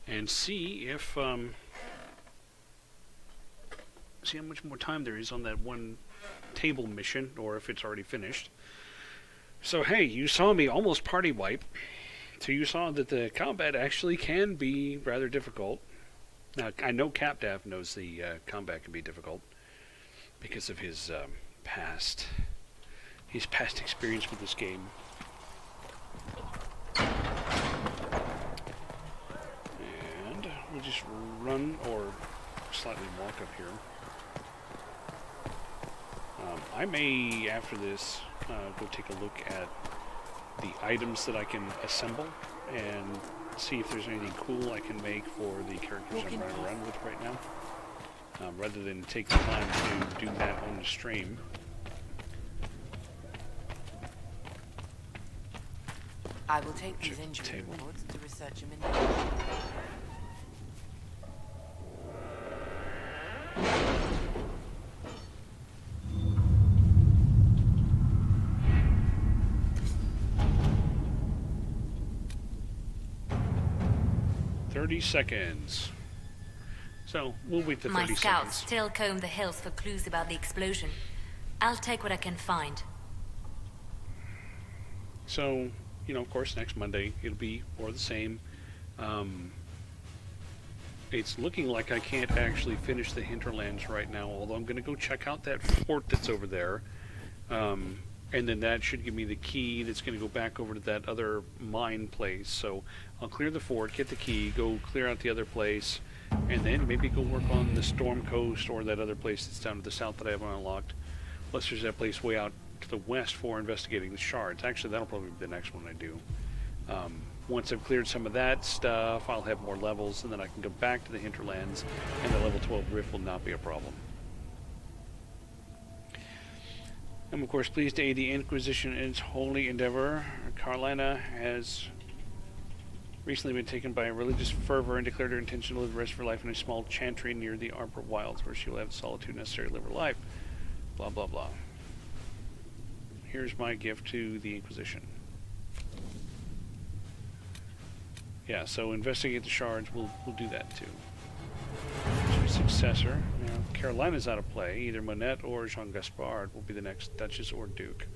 and see if see how much more time there is on that one table mission, or if it's already finished. So hey, you saw me almost party wipe, so you saw that the combat actually can be rather difficult. Now I know Capdaff knows the combat can be difficult because of his past experience with this game. And we'll just run or slightly walk up here. I may, after this, go take a look at the items that I can assemble and see if there's anything cool I can make for the characters I'm running around with right now, rather than take the time to do that on the stream. I will take these injury reports to research them in. 30 seconds. So, we'll wait the 30 My seconds. scouts still comb the hills for clues about the explosion. I'll take what I can find. So, you know, of course, next Monday, it'll be more of the same. It's looking like I can't actually finish the hinterlands right now, although I'm going to go check out that fort that's over there. And then that should give me the key that's going to go back over to that other mine place. So I'll clear the fort, get the key, go clear out the other place, and then maybe go work on the Storm Coast or that other place that's down to the south that I haven't unlocked. Plus there's that place way out to the west for investigating the shards. Actually, that'll probably be the next one I do. Once I've cleared some of that stuff, I'll have more levels, and then I can go back to the hinterlands, and the level 12 rift will not be a problem. I'm of course pleased to aid the Inquisition in its holy endeavor. Carolina has recently been taken by a religious fervor and declared her intention to live the rest of her life in a small chantry near the Arbor Wilds, where she will have the solitude necessary to live her life. Blah blah blah. Here's my gift to the Inquisition. Yeah, so investigate the shards, we'll do that too. Successor. Now, Carolina's out of play. Either Monette or Jean Gaspard will be the next Duchess or Duke.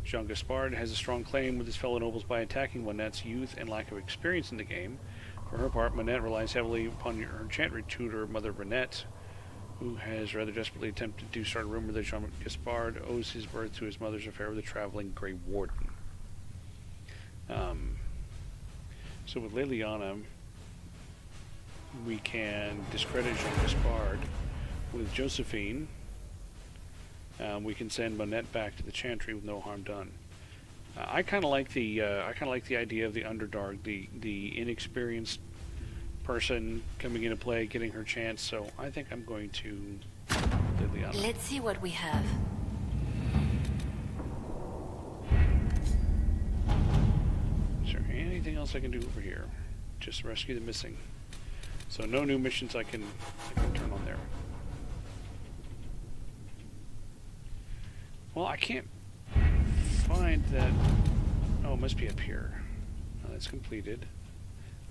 Jean Gaspard has a strong claim with his fellow nobles by attacking Monette's youth and lack of experience in the game. For her part, Monette relies heavily upon her enchantment tutor, Mother Renette, who has rather desperately attempted to start a rumor that Jean Gaspard owes his birth to his mother's affair with the traveling Grey Warden. So with Liliana, we can discredit Jean Gaspard. With Josephine, we can send Monette back to the Chantry with no harm done. I kind of like the idea of the Underdark, the inexperienced person coming into play, getting her chance. So I think I'm going to Liliana. Let's see what we have. Is there anything else I can do over here? Just rescue the missing. So no new missions I can turn on there. Well, I can't find that. Oh, it must be up here. Oh, that's completed.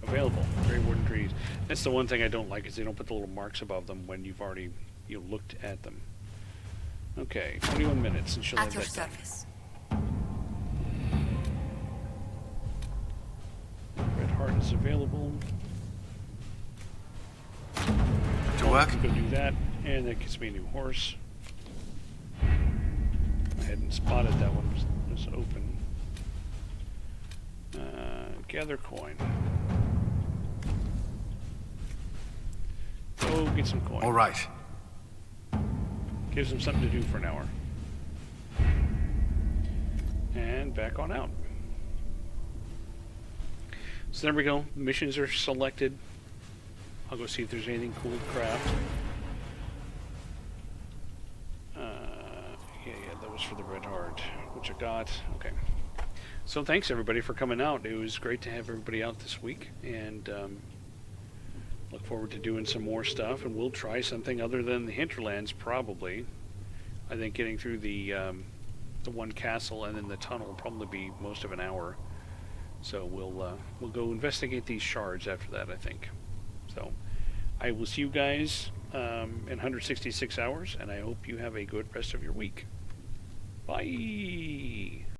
Available. Grey Warden trees. That's the one thing I don't like, is they don't put the little marks above them when you've already looked at them. Okay, 21 minutes and she'll have that done. Service. Red Heart is available. To work? Go do that, and that gets me a new horse. I hadn't spotted that one was open. Gather coin. Go get some coin. All right. Gives them something to do for an hour. And back on out. So there we go. Missions are selected. I'll go see if there's anything cool to craft. Yeah, that was for the Red Heart, which I got. Okay. So thanks everybody for coming out. It was great to have everybody out this week, and look forward to doing some more stuff. And we'll try something other than the hinterlands, probably. I think getting through the one castle and then the tunnel will probably be most of an hour. So we'll go investigate these shards after that, I think. So I will see you guys in 166 hours, and I hope you have a good rest of your week. Bye!